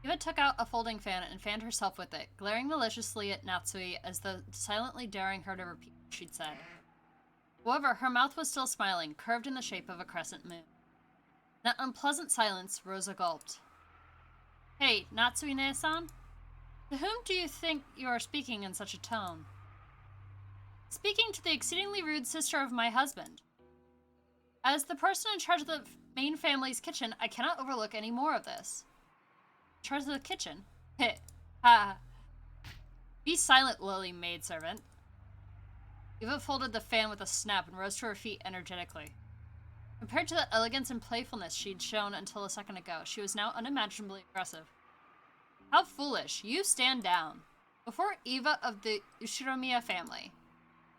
Eva took out a folding fan and fanned herself with it, glaring maliciously at Natsui as though silently daring her to repeat what she'd said. However, her mouth was still smiling, curved in the shape of a crescent moon. In that unpleasant silence, Rosa gulped. Hey, Natsui-ne-san? To whom do you think you are speaking in such a tone? Speaking to the exceedingly rude sister of my husband. As the person in charge of the main family's kitchen, I cannot overlook any more of this. In charge of the kitchen? Heh. Ha. Be silent, lily maidservant. Eva folded the fan with a snap and rose to her feet energetically. Compared to the elegance and playfulness she'd shown until a second ago, she was now unimaginably aggressive. How foolish. You stand down. Before Eva of the Ushiromiya family.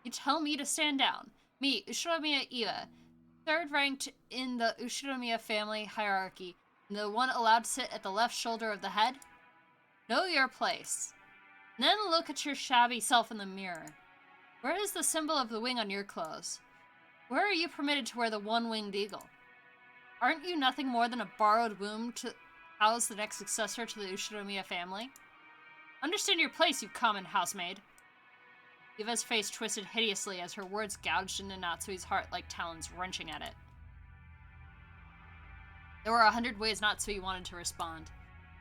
You tell me to stand down. Me, Ushiromiya Eva, third ranked in the Ushiromiya family hierarchy, and the one allowed to sit at the left shoulder of the head? Know your place. Then look at your shabby self in the mirror. Where is the symbol of the wing on your clothes? Where are you permitted to wear the one-winged eagle? Aren't you nothing more than a borrowed womb to house the next successor to the Ushiromiya family? Understand your place, you common housemaid. Eva's face twisted hideously as her words gouged into Natsui's heart like talons wrenching at it. There were 100 ways Natsui wanted to respond.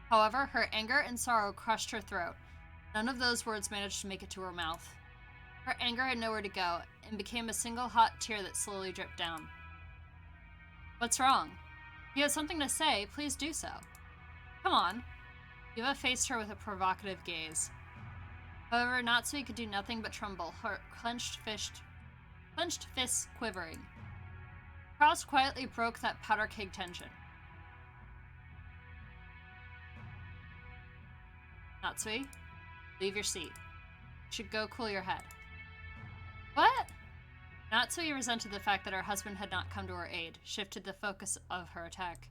However, her anger and sorrow crushed her throat. None of those words managed to make it to her mouth. Her anger had nowhere to go, and became a single hot tear that slowly dripped down. What's wrong? If you have something to say, please do so. Come on. Eva faced her with a provocative gaze. However, Natsui could do nothing but tremble, her clenched fists quivering. Kraus quietly broke that powder keg tension. Natsui, leave your seat. You should go cool your head. What? Natsui resented the fact that her husband had not come to her aid, shifted the focus of her attack.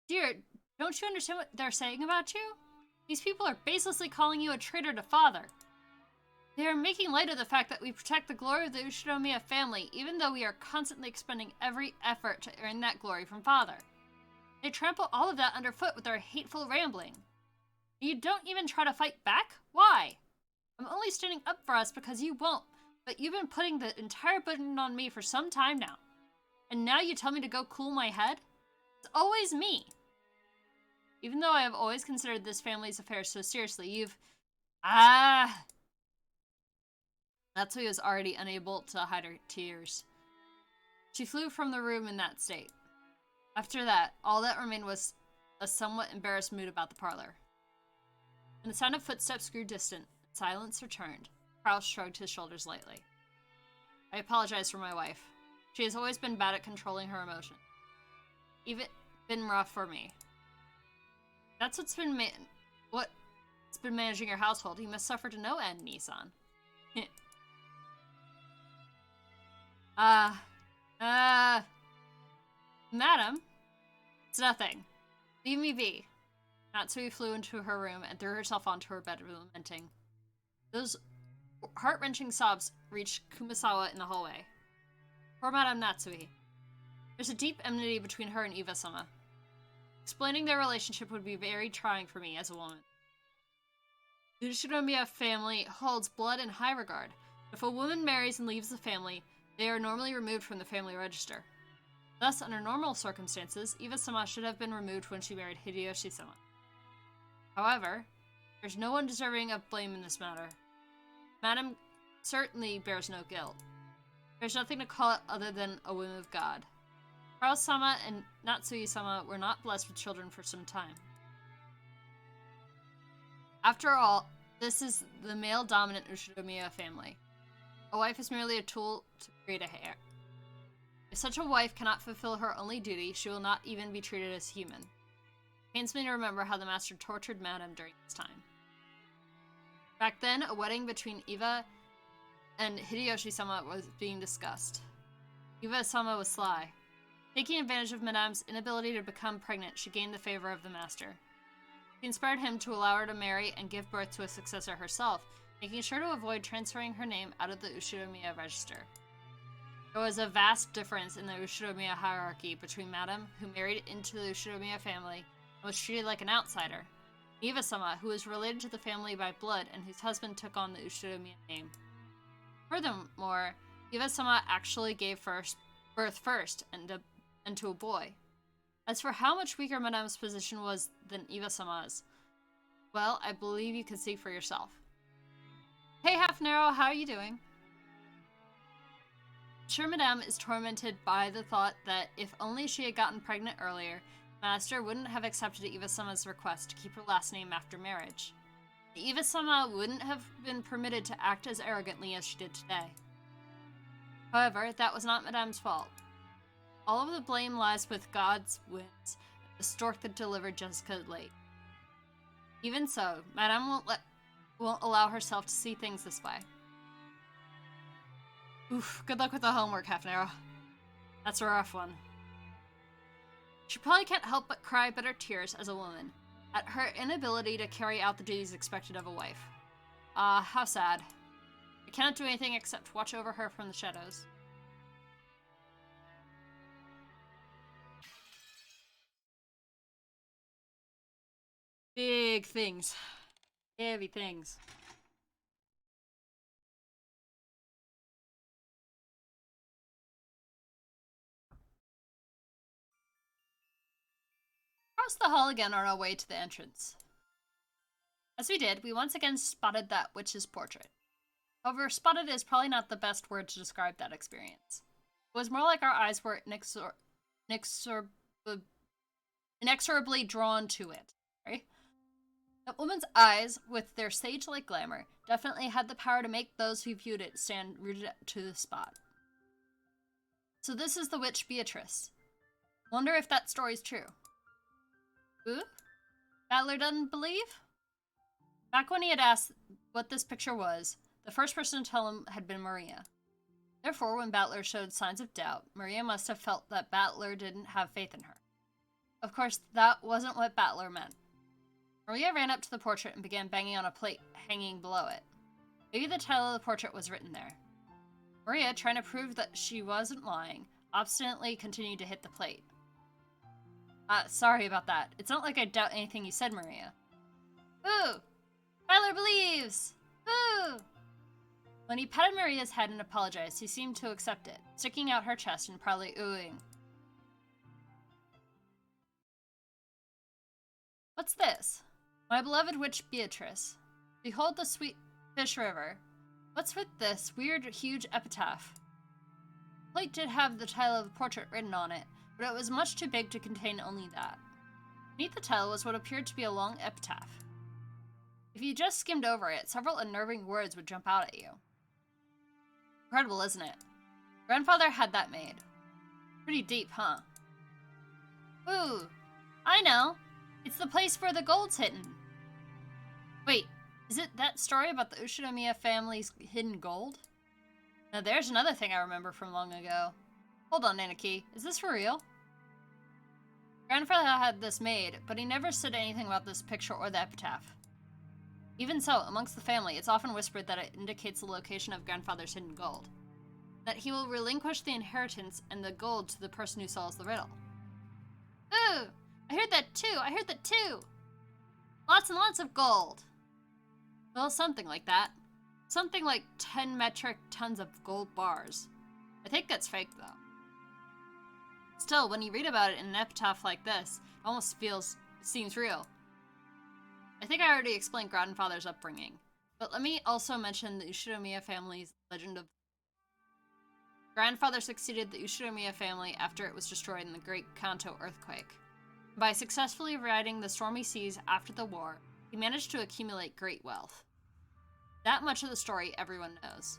Dear, don't you understand what they're saying about you? These people are baselessly calling you a traitor to father. They are making light of the fact that we protect the glory of the Ushiromiya family, even though we are constantly expending every effort to earn that glory from father. They trample all of that underfoot with their hateful rambling. You don't even try to fight back? Why? I'm only standing up for us because you won't, but you've been putting the entire burden on me for some time now. And now you tell me to go cool my head? It's always me. Even though I have always considered this family's affairs so seriously, you've... Natsui was already unable to hide her tears. She flew from the room in that state. After that, all that remained was a somewhat embarrassed mood about the parlor. When the sound of footsteps grew distant, and silence returned, Kraus shrugged his shoulders lightly. I apologize for my wife. She has always been bad at controlling her emotions. Even been rough for me. That's what's been managing your household. You must suffer to no end, Nissan. Madam? It's nothing. Leave me be. Natsui flew into her room and threw herself onto her bed, lamenting. Those heart-wrenching sobs reached Kumasawa in the hallway. Poor Madame Natsui. There's a deep enmity between her and Eva-sama. Explaining their relationship would be very trying for me as a woman. The Ushiromiya family holds blood in high regard. If a woman marries and leaves the family, they are normally removed from the family register. Thus, under normal circumstances, Eva-sama should have been removed when she married Hideyoshi-sama. However, there's no one deserving of blame in this matter. Madam certainly bears no guilt. There's nothing to call it other than a whim of God. Kraus-sama and Natsui-sama were not blessed with children for some time. After all, this is the male-dominant Ushiromiya family. A wife is merely a tool to create a heir. If such a wife cannot fulfill her only duty, she will not even be treated as human. It pains me to remember how the master tortured Madam during this time. Back then, a wedding between Eva and Hideyoshi-sama was being discussed. Eva-sama was sly. Taking advantage of Madame's inability to become pregnant, she gained the favor of the master. She inspired him to allow her to marry and give birth to a successor herself, making sure to avoid transferring her name out of the Ushiromiya register. There was a vast difference in the Ushiromiya hierarchy between Madame, who married into the Ushiromiya family, and was treated like an outsider. Iva-sama, who was related to the family by blood and whose husband took on the Ushiromiya name. Furthermore, Iva-sama actually gave birth first and to a boy. As for how much weaker Madame's position was than Iva-sama's, well, I believe you can see for yourself. Hey, Half Narrow, how are you doing? I'm sure Madame is tormented by the thought that if only she had gotten pregnant earlier, Master wouldn't have accepted Iva-sama's request to keep her last name after marriage. Iva-sama wouldn't have been permitted to act as arrogantly as she did today. However, that was not Madame's fault. All of the blame lies with God's winds and the stork that delivered Jessica late. Even so, Madame won't allow herself to see things this way. Oof, good luck with the homework, Half Narrow. That's a rough one. She probably can't help but cry bitter tears as a woman, at her inability to carry out the duties expected of a wife. Ah, how sad. I cannot do anything except watch over her from the shadows. Big things. Heavy things. Across the hall again on our way to the entrance. As we did, we once again spotted that witch's portrait. However, spotted is probably not the best word to describe that experience. It was more like our eyes were inexorably drawn to it. Right? That woman's eyes, with their sage-like glamour, definitely had the power to make those who viewed it stand rooted to the spot. So this is the witch Beatrice. Wonder if that story's true. Who? Battler doesn't believe? Back when he had asked what this picture was, the first person to tell him had been Maria. Therefore, when Battler showed signs of doubt, Maria must have felt that Battler didn't have faith in her. Of course, that wasn't what Battler meant. Maria ran up to the portrait and began banging on a plate hanging below it. Maybe the title of the portrait was written there. Maria, trying to prove that she wasn't lying, obstinately continued to hit the plate. Sorry about that. It's not like I doubt anything you said, Maria. Boo! Battler believes! Boo! When he patted Maria's head and apologized, he seemed to accept it, sticking out her chest and proudly oohing. What's this? My beloved witch Beatrice. Behold the sweet fish river. What's with this weird, huge epitaph? The plate did have the title of the portrait written on it, but it was much too big to contain only that. Beneath the title was what appeared to be a long epitaph. If you just skimmed over it, several unnerving words would jump out at you. Incredible, isn't it? Grandfather had that made. Pretty deep, huh? Ooh, I know. It's the place where the gold's hidden. Wait, is it that story about the Ushiromiya family's hidden gold? Now there's another thing I remember from long ago. Hold on, Nanaki, is this for real? Grandfather had this made, but he never said anything about this picture or the epitaph. Even so, amongst the family, it's often whispered that it indicates the location of Grandfather's hidden gold. That he will relinquish the inheritance and the gold to the person who solves the riddle. Ooh! I heard that too! Lots and lots of gold! Well, something like that. Something like 10 metric tons of gold bars. I think that's fake, though. Still, when you read about it in an epitaph like this, it almost seems real. I think I already explained Grandfather's upbringing, but let me also mention the Ushiromiya family's legend of... Grandfather succeeded the Ushiromiya family after it was destroyed in the Great Kanto earthquake. By successfully riding the stormy seas after the war, he managed to accumulate great wealth. That much of the story everyone knows.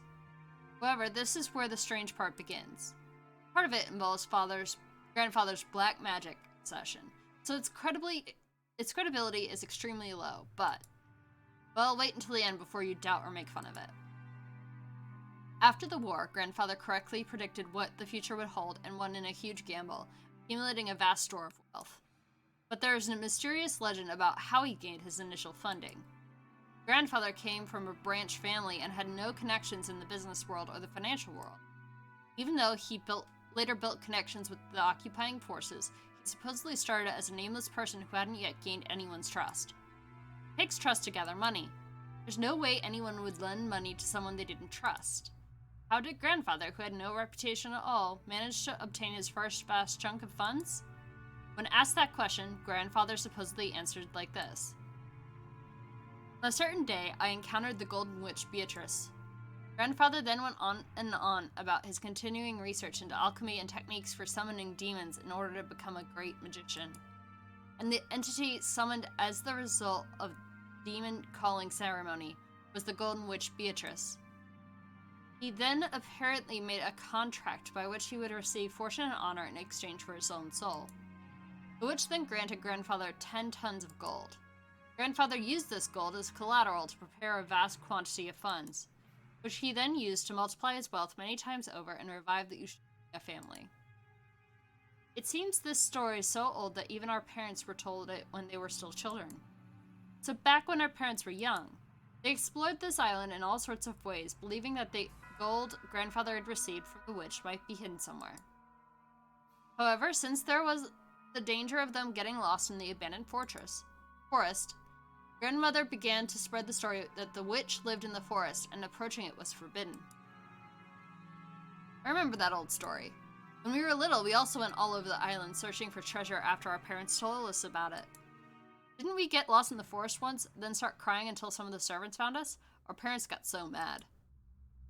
However, this is where the strange part begins. Part of it involves Grandfather's black magic obsession, so its credibility is extremely low, but, well, wait until the end before you doubt or make fun of it. After the war, Grandfather correctly predicted what the future would hold and won in a huge gamble, accumulating a vast store of wealth. But there is a mysterious legend about how he gained his initial funding. Grandfather came from a branch family and had no connections in the business world or the financial world. Even though he later built connections with the occupying forces, He supposedly started as a nameless person who hadn't yet gained anyone's trust. It takes trust to gather money. There's no way anyone would lend money to someone they didn't trust. How did Grandfather, who had no reputation at all, manage to obtain his first vast chunk of funds? When asked that question, Grandfather supposedly answered like this. On a certain day, I encountered the Golden Witch Beatrice. Grandfather then went on and on about his continuing research into alchemy and techniques for summoning demons in order to become a great magician. And the entity summoned as the result of demon calling ceremony was the Golden Witch Beatrice. He then apparently made a contract by which he would receive fortune and honor in exchange for his own soul. The witch then granted Grandfather 10 tons of gold. Grandfather used this gold as collateral to prepare a vast quantity of funds, which he then used to multiply his wealth many times over and revive the Umineko family. It seems this story is so old that even our parents were told it when they were still children. So back when our parents were young, they explored this island in all sorts of ways, believing that the gold Grandfather had received from the witch might be hidden somewhere. However, since there was the danger of them getting lost in the abandoned forest, Grandmother began to spread the story that the witch lived in the forest and approaching it was forbidden. I remember that old story. When we were little, we also went all over the island searching for treasure after our parents told us about it. Didn't we get lost in the forest once, then start crying until some of the servants found us? Our parents got so mad.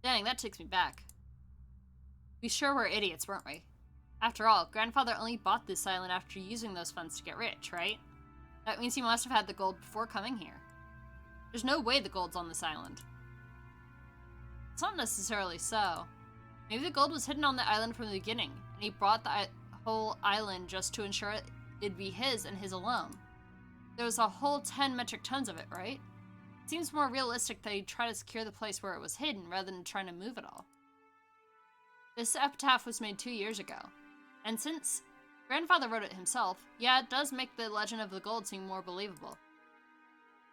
Dang, that takes me back. We sure were idiots, weren't we? After all, Grandfather only bought this island after using those funds to get rich, right? That means he must have had the gold before coming here. There's no way the gold's on this island. It's not necessarily so. Maybe the gold was hidden on the island from the beginning, and he bought the whole island just to ensure it'd be his and his alone. There was a whole 10 metric tons of it, right? It seems more realistic that he'd try to secure the place where it was hidden rather than trying to move it all. This epitaph was made 2 years ago, and since Grandfather wrote it himself, yeah, it does make the legend of the gold seem more believable.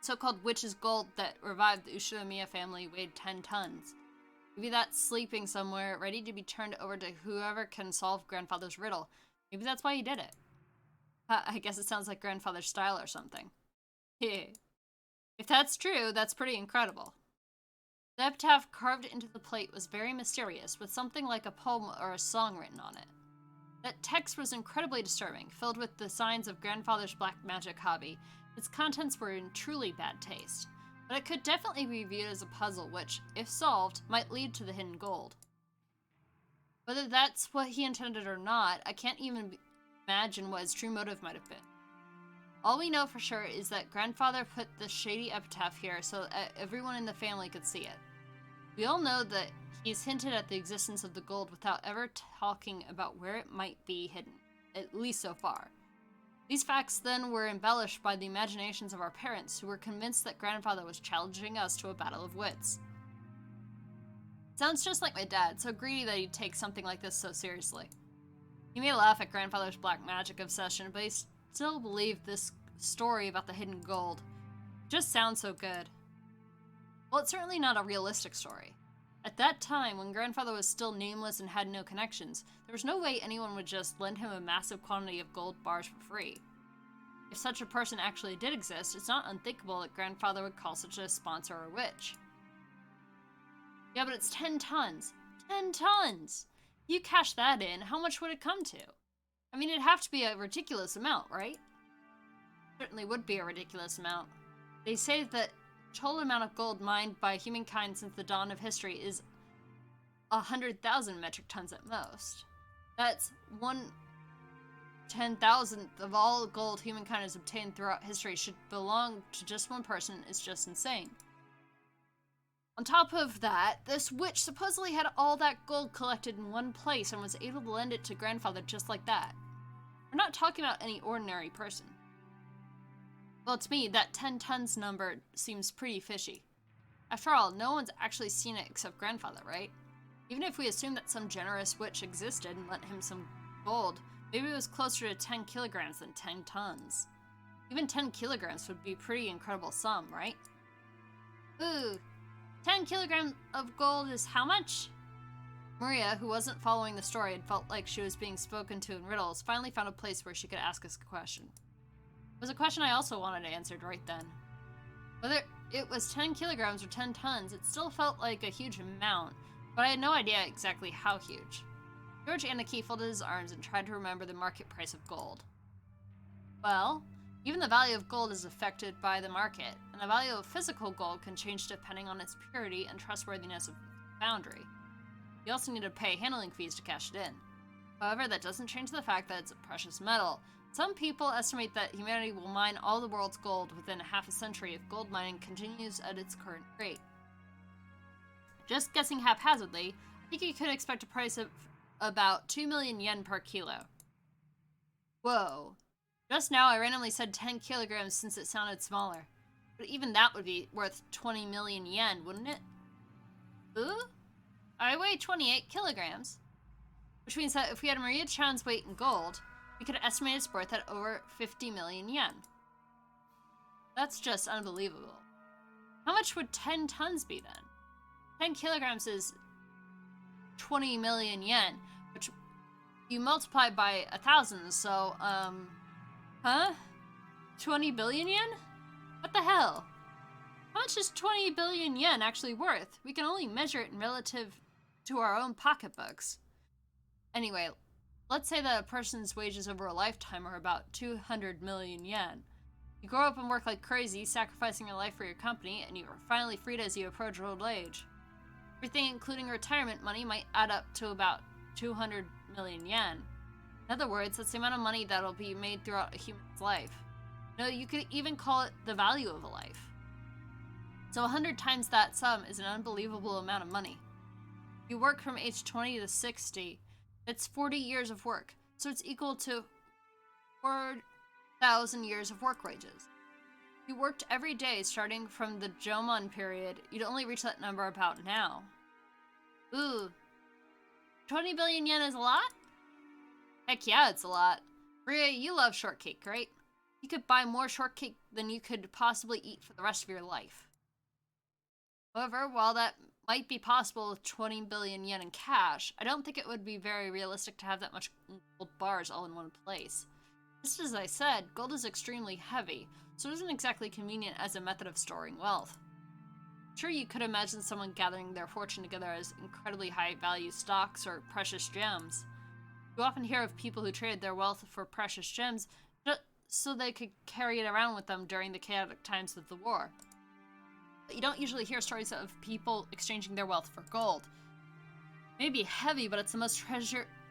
So-called witch's gold that revived the Umineko family weighed 10 tons. Maybe that's sleeping somewhere, ready to be turned over to whoever can solve Grandfather's riddle. Maybe that's why he did it. I guess it sounds like Grandfather's style or something. If that's true, that's pretty incredible. The epitaph carved into the plate was very mysterious, with something like a poem or a song written on it. That text was incredibly disturbing, filled with the signs of Grandfather's black magic hobby. Its contents were in truly bad taste, but it could definitely be viewed as a puzzle which, if solved, might lead to the hidden gold. Whether that's what he intended or not, I can't even imagine what his true motive might have been. All we know for sure is that Grandfather put the shady epitaph here so that everyone in the family could see it. We all know that he's hinted at the existence of the gold without ever talking about where it might be hidden, at least so far. These facts then were embellished by the imaginations of our parents, who were convinced that Grandfather was challenging us to a battle of wits. Sounds just like my dad, so greedy that he'd take something like this so seriously. He may laugh at Grandfather's black magic obsession, but he still believed this story about the hidden gold. It just sounds so good. Well, it's certainly not a realistic story. At that time, when Grandfather was still nameless and had no connections, there was no way anyone would just lend him a massive quantity of gold bars for free. If such a person actually did exist, it's not unthinkable that Grandfather would call such a sponsor a witch. Yeah, but it's 10 tons. 10 tons! If you cash that in, how much would it come to? I mean, it'd have to be a ridiculous amount, right? Certainly would be a ridiculous amount. They say that the total amount of gold mined by humankind since the dawn of history is 100,000 metric tons at most. That's 1/10,000th of all gold humankind has obtained throughout history should belong to just one person. Is just insane. On top of that, this witch supposedly had all that gold collected in one place and was able to lend it to Grandfather just like that. We're not talking about any ordinary person. Well, to me, that 10 tons number seems pretty fishy. After all, no one's actually seen it except Grandfather, right? Even if we assume that some generous witch existed and lent him some gold, maybe it was closer to 10 kilograms than 10 tons. Even 10 kilograms would be a pretty incredible sum, right? Ooh, 10 kilograms of gold is how much? Maria, who wasn't following the story and felt like she was being spoken to in riddles, finally found a place where she could ask us a question. It was a question I also wanted answered right then. Whether it was 10 kilograms or 10 tons, it still felt like a huge amount, but I had no idea exactly how huge. George Anarchy folded his arms and tried to remember the market price of gold. Well, even the value of gold is affected by the market, and the value of physical gold can change depending on its purity and trustworthiness of the foundry. You also need to pay handling fees to cash it in. However, that doesn't change the fact that it's a precious metal. Some people estimate that humanity will mine all the world's gold within half a century if gold mining continues at its current rate. Just guessing haphazardly, I think you could expect a price of about 2 million yen per kilo. Whoa. Just now I randomly said 10 kilograms since it sounded smaller. But even that would be worth 20 million yen, wouldn't it? Ooh? I weigh 28 kilograms. Which means that if we had Maria Chan's weight in gold, we could estimate its worth at over 50 million yen. That's just unbelievable. How much would 10 tons be then? 10 kilograms is 20 million yen, which you multiply by 1,000, so, 20 billion yen? What the hell? How much is 20 billion yen actually worth? We can only measure it in relative to our own pocketbooks. Anyway, let's say that a person's wages over a lifetime are about 200 million yen. You grow up and work like crazy, sacrificing your life for your company, and you are finally freed as you approach old age. Everything, including retirement money, might add up to about 200 million yen. In other words, that's the amount of money that'll be made throughout a human's life. No, you could even call it the value of a life. So 100 times that sum is an unbelievable amount of money. You work from age 20 to 60. It's 40 years of work, so it's equal to 4,000 years of work wages. If you worked every day starting from the Jomon period, you'd only reach that number about now. Ooh, 20 billion yen is a lot? Heck yeah, it's a lot. Maria, you love shortcake, right? You could buy more shortcake than you could possibly eat for the rest of your life. However, while that might be possible with 20 billion yen in cash, I don't think it would be very realistic to have that much gold bars all in one place. Just as I said, gold is extremely heavy, so it isn't exactly convenient as a method of storing wealth. Sure, you could imagine someone gathering their fortune together as incredibly high-value stocks or precious gems. You often hear of people who traded their wealth for precious gems just so they could carry it around with them during the chaotic times of the war. But you don't usually hear stories of people exchanging their wealth for gold. It may be heavy, but it's the most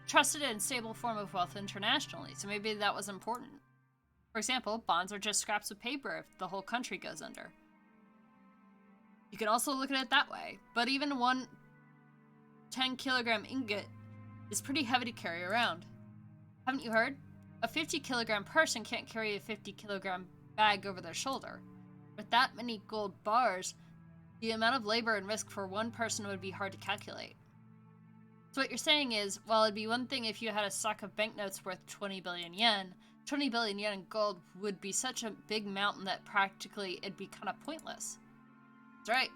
trusted and stable form of wealth internationally, so maybe that was important. For example, bonds are just scraps of paper if the whole country goes under. You can also look at it that way, but even one 10-kilogram ingot is pretty heavy to carry around. Haven't you heard? A 50-kilogram person can't carry a 50-kilogram bag over their shoulder. With that many gold bars, the amount of labor and risk for one person would be hard to calculate. So what you're saying is, while it'd be one thing if you had a stock of banknotes worth 20 billion yen, 20 billion yen in gold would be such a big mountain that practically it'd be kind of pointless. That's right.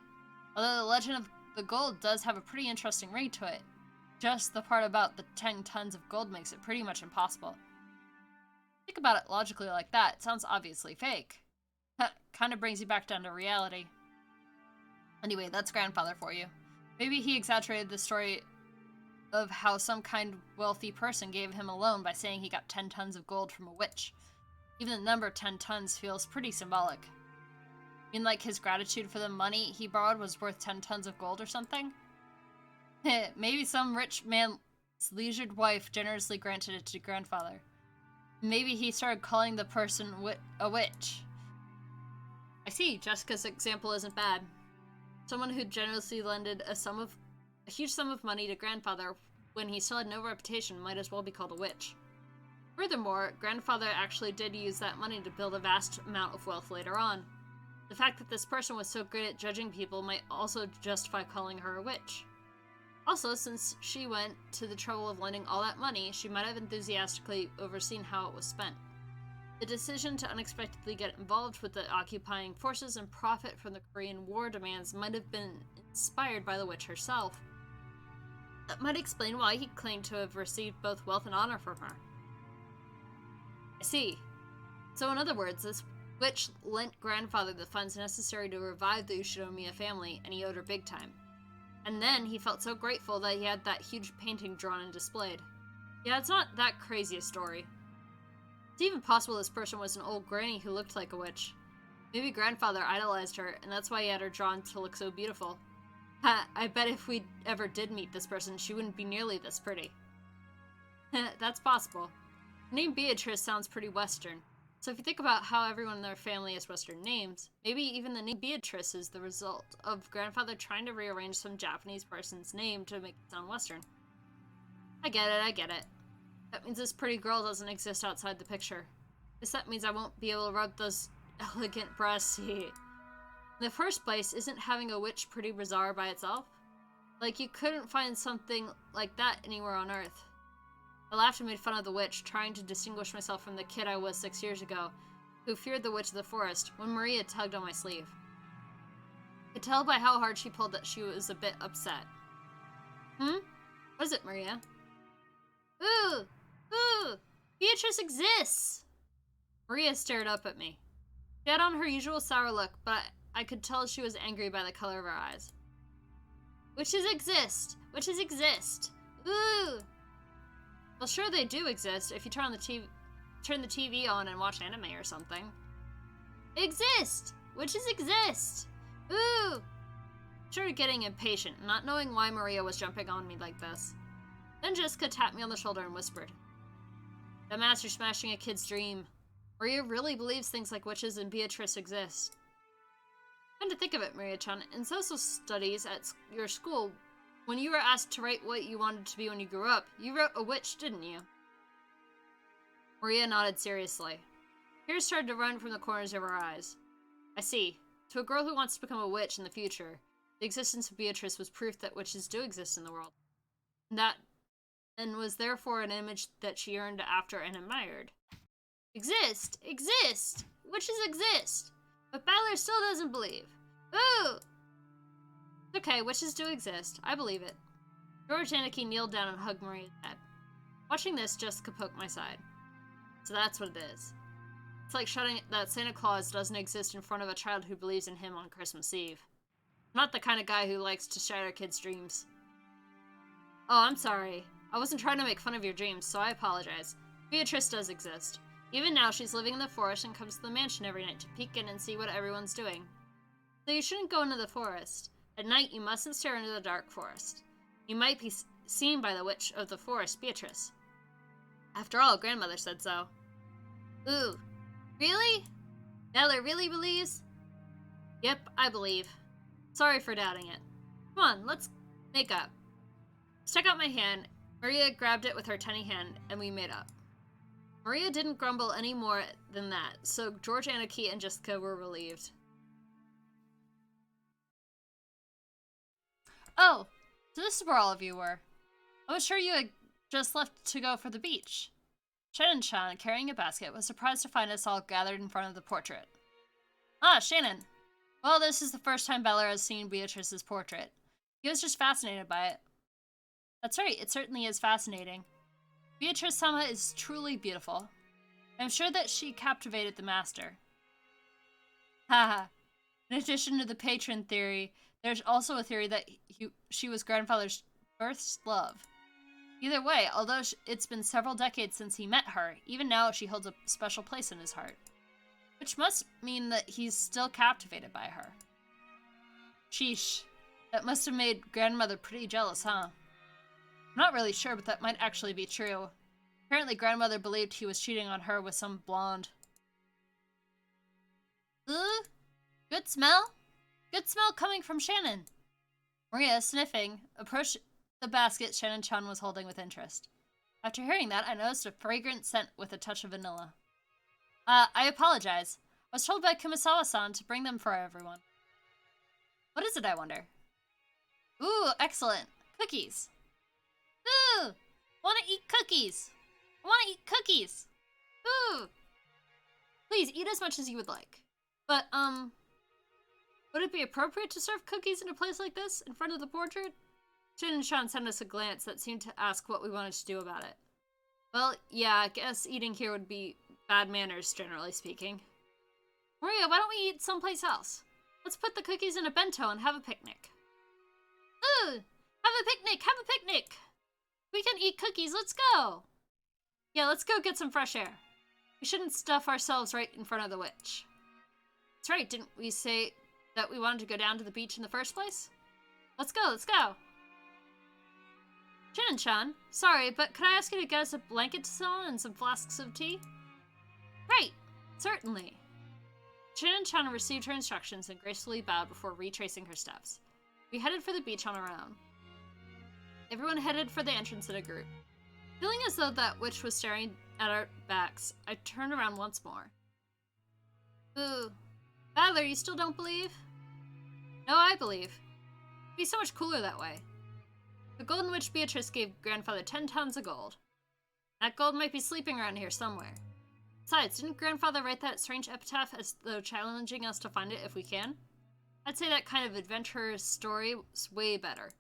Although the legend of the gold does have a pretty interesting ring to it, just the part about the 10 tons of gold makes it pretty much impossible. Think about it logically like that, it sounds obviously fake. That kind of brings you back down to reality. Anyway, that's grandfather for you. Maybe he exaggerated the story of how some kind wealthy person gave him a loan by saying he got 10 tons of gold from a witch. Even the number 10 tons feels pretty symbolic. I mean, like his gratitude for the money he borrowed was worth 10 tons of gold or something? Maybe some rich man's leisured wife generously granted it to grandfather. Maybe he started calling the person a witch. I see, Jessica's example isn't bad. Someone who generously lended a huge sum of money to grandfather when he still had no reputation might as well be called a witch. Furthermore, grandfather actually did use that money to build a vast amount of wealth later on. The fact that this person was so great at judging people might also justify calling her a witch. Also, since she went to the trouble of lending all that money, she might have enthusiastically overseen how it was spent. The decision to unexpectedly get involved with the occupying forces and profit from the Korean War demands might have been inspired by the witch herself. That might explain why he claimed to have received both wealth and honor from her. I see. So in other words, this witch lent grandfather the funds necessary to revive the Ushinomiya family, and he owed her big time. And then he felt so grateful that he had that huge painting drawn and displayed. Yeah, it's not that crazy a story. It's even possible this person was an old granny who looked like a witch. Maybe grandfather idolized her, and that's why he had her drawn to look so beautiful. Ha, I bet if we ever did meet this person, she wouldn't be nearly this pretty. That's possible. The name Beatrice sounds pretty Western. So if you think about how everyone in their family has Western names, maybe even the name Beatrice is the result of grandfather trying to rearrange some Japanese person's name to make it sound Western. I get it. That means this pretty girl doesn't exist outside the picture. Guess that means I won't be able to rub those elegant breasts. In the first place, isn't having a witch pretty bizarre by itself? Like, you couldn't find something like that anywhere on Earth. I laughed and made fun of the witch, trying to distinguish myself from the kid I was 6 years ago, who feared the witch of the forest, when Maria tugged on my sleeve. I could tell by how hard she pulled that she was a bit upset. What is it, Maria? Ooh! Beatrice exists! Maria stared up at me. She had on her usual sour look, but I could tell she was angry by the color of her eyes. Witches exist! Witches exist! Ooh! Well, sure they do exist if you turn the TV on and watch anime or something. Exist! Witches exist! Ooh! Sure, getting impatient, not knowing why Maria was jumping on me like this. Then Jessica tapped me on the shoulder and whispered, "Dumbass, you're smashing a kid's dream. Maria really believes things like witches and Beatrice exist." Come to think of it, Maria-chan, in social studies at your school, when you were asked to write what you wanted to be when you grew up, you wrote a witch, didn't you? Maria nodded seriously. Tears started to run from the corners of her eyes. I see. To a girl who wants to become a witch in the future, the existence of Beatrice was proof that witches do exist in the world. And was therefore an image that she yearned after and admired. Exist! Witches exist! But Balor still doesn't believe. Ooh! Okay, witches do exist. I believe it. George Anarchy kneeled down and hugged Maria's head. Watching this, Jessica poked my side. So that's what it is. It's like shouting that Santa Claus doesn't exist in front of a child who believes in him on Christmas Eve. I'm not the kind of guy who likes to shatter kids' dreams. Oh, I'm sorry. I wasn't trying to make fun of your dreams, so I apologize. Beatrice does exist. Even now, she's living in the forest and comes to the mansion every night to peek in and see what everyone's doing. So you shouldn't go into the forest. At night, you mustn't stare into the dark forest. You might be seen by the witch of the forest, Beatrice. After all, grandmother said so. Ooh. Really? Bella really believes? Yep, I believe. Sorry for doubting it. Come on, let's make up. Stuck out my hand, Maria grabbed it with her tiny hand, and we made up. Maria didn't grumble any more than that, so George Anarchy and Jessica were relieved. Oh, so this is where all of you were. I was sure you had just left to go for the beach. Shannon-chan, carrying a basket, was surprised to find us all gathered in front of the portrait. Ah, Shannon! Well, this is the first time Bella has seen Beatrice's portrait. He was just fascinated by it. That's right, it certainly is fascinating. Beatrice-sama is truly beautiful. I'm sure that she captivated the master. Haha. In addition to the patron theory, there's also a theory that she was grandfather's first love. Either way, although it's been several decades since he met her, even now she holds a special place in his heart. Which must mean that he's still captivated by her. Sheesh. That must have made grandmother pretty jealous, huh? I'm not really sure, but that might actually be true. Apparently grandmother believed he was cheating on her with some blonde. Ooh, good smell? Good smell coming from Shannon. Maria, sniffing, approached the basket Shannon-chan was holding with interest. After hearing that, I noticed a fragrant scent with a touch of vanilla. I apologize. I was told by Kumasawa-san to bring them for everyone. What is it, I wonder? Ooh, excellent. Cookies. Ooh, want to eat cookies. I want to eat cookies. Ooh. Please, eat as much as you would like. But, would it be appropriate to serve cookies in a place like this, in front of the portrait? Jin and Sean sent us a glance that seemed to ask what we wanted to do about it. Well, yeah, I guess eating here would be bad manners, generally speaking. Maria, why don't we eat someplace else? Let's put the cookies in a bento and have a picnic. Ooh! Have a picnic! Have a picnic! We can eat cookies, let's go! Yeah, let's go get some fresh air. We shouldn't stuff ourselves right in front of the witch. That's right, didn't we say that we wanted to go down to the beach in the first place? Let's go, let's go! Jin and Chan, sorry, but could I ask you to get us a blanket to sit on and some flasks of tea? Right, certainly. Jin and Chan received her instructions and gracefully bowed before retracing her steps. We headed for the beach on our own. Everyone headed for the entrance in a group. Feeling as though that witch was staring at our backs, I turned around once more. Ooh. Badler, you still don't believe? No, I believe. It'd be so much cooler that way. The Golden Witch Beatrice gave Grandfather 10 tons of gold. That gold might be sleeping around here somewhere. Besides, didn't Grandfather write that strange epitaph as though challenging us to find it if we can? I'd say that kind of adventurous story is way better.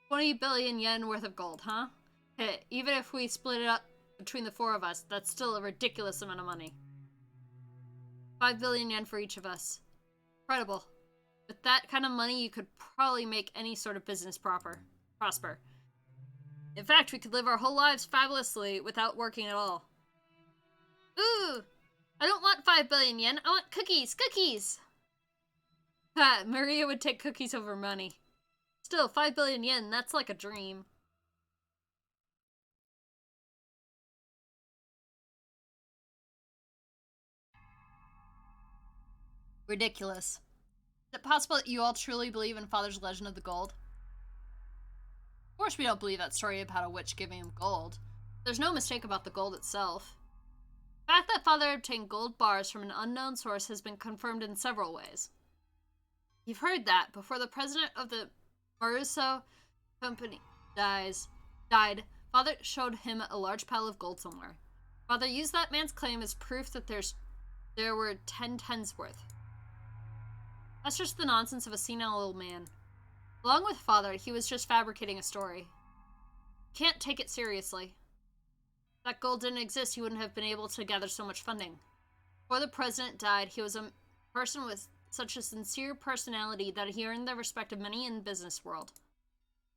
20 billion yen worth of gold, huh? Hey, even if we split it up between the four of us, that's still a ridiculous amount of money. 5 billion yen for each of us. Incredible. With that kind of money, you could probably make any sort of business prosper. In fact, we could live our whole lives fabulously without working at all. Ooh! I don't want 5 billion yen, I want cookies! Cookies! Ha! Maria would take cookies over money. Still, 5 billion yen, that's like a dream. Ridiculous. Is it possible that you all truly believe in Father's legend of the gold? Of course we don't believe that story about a witch giving him gold. There's no mistake about the gold itself. The fact that Father obtained gold bars from an unknown source has been confirmed in several ways. You've heard that before the president of the Maruso company died, Father showed him a large pile of gold somewhere. Father used that man's claim as proof that there were 10 tons worth. That's just the nonsense of a senile old man. Along with Father, he was just fabricating a story. You can't take it seriously. If that gold didn't exist, he wouldn't have been able to gather so much funding. Before the president died, he was a person with such a sincere personality that he earned the respect of many in the business world.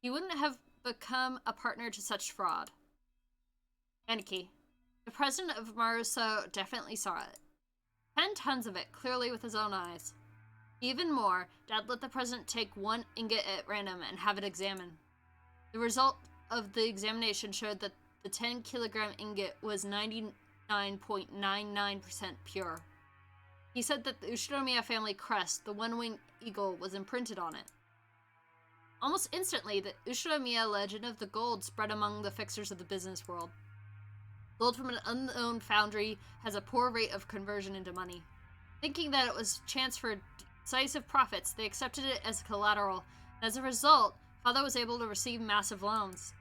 He wouldn't have become a partner to such fraud. Aniki, the president of Maruso definitely saw it. 10 tons of it, clearly with his own eyes. Even more, Dad let the president take one ingot at random and have it examined. The result of the examination showed that the 10-kilogram ingot was 99.99% pure. He said that the Ushinomiya family crest, the one-winged eagle, was imprinted on it. Almost instantly, the Ushinomiya legend of the gold spread among the fixers of the business world. Gold from an unknown foundry has a poor rate of conversion into money. Thinking that it was chance for decisive profits, they accepted it as collateral, and as a result, Father was able to receive massive loans.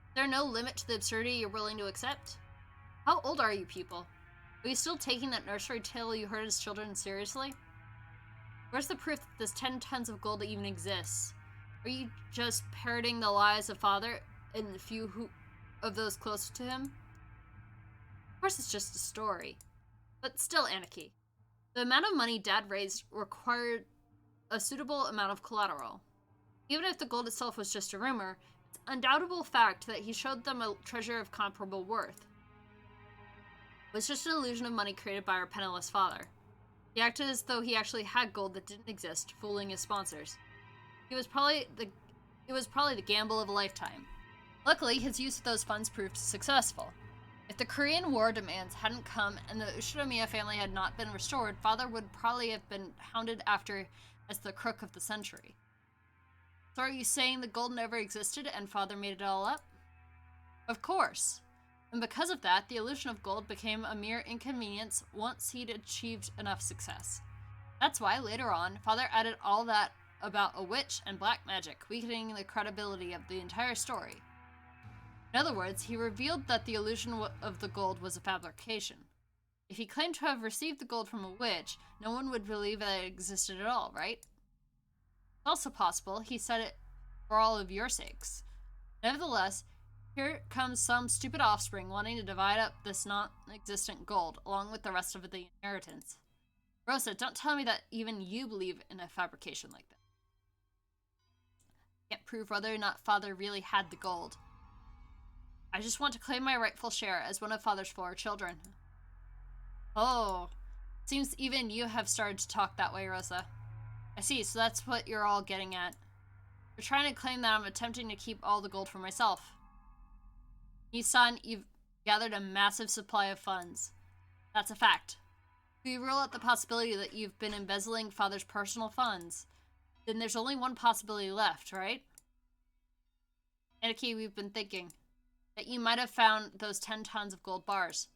Is there no limit to the absurdity you're willing to accept? How old are you, pupil? Are you still taking that nursery tale you heard as children seriously? Where's the proof that this 10 tons of gold even exists? Are you just parroting the lies of Father and the few of those close to him? Of course it's just a story. But still, Aniki, the amount of money Dad raised required a suitable amount of collateral. Even if the gold itself was just a rumor, it's an undoubtable fact that he showed them a treasure of comparable worth. It was just an illusion of money created by our penniless father. He acted as though he actually had gold that didn't exist, fooling his sponsors. It was probably the gamble of a lifetime. Luckily, his use of those funds proved successful. If the Korean War demands hadn't come and the Ushinomiya family had not been restored, Father would probably have been hounded after as the crook of the century. So are you saying the gold never existed and Father made it all up? Of course. And because of that, the illusion of gold became a mere inconvenience once he'd achieved enough success. That's why, later on, Father added all that about a witch and black magic, weakening the credibility of the entire story. In other words, he revealed that the illusion of the gold was a fabrication. If he claimed to have received the gold from a witch, no one would believe that it existed at all, right? It's also possible he said it for all of your sakes. Nevertheless, here comes some stupid offspring wanting to divide up this non-existent gold along with the rest of the inheritance. Rosa, don't tell me that even you believe in a fabrication like that. Can't prove whether or not Father really had the gold. I just want to claim my rightful share as one of Father's 4 children. Oh, seems even you have started to talk that way, Rosa. I see, so that's what you're all getting at. You're trying to claim that I'm attempting to keep all the gold for myself. Nissan, you've gathered a massive supply of funds. That's a fact. If we rule out the possibility that you've been embezzling Father's personal funds, then there's only one possibility left, right? Aniki, we've been thinking that you might have found those 10 tons of gold bars.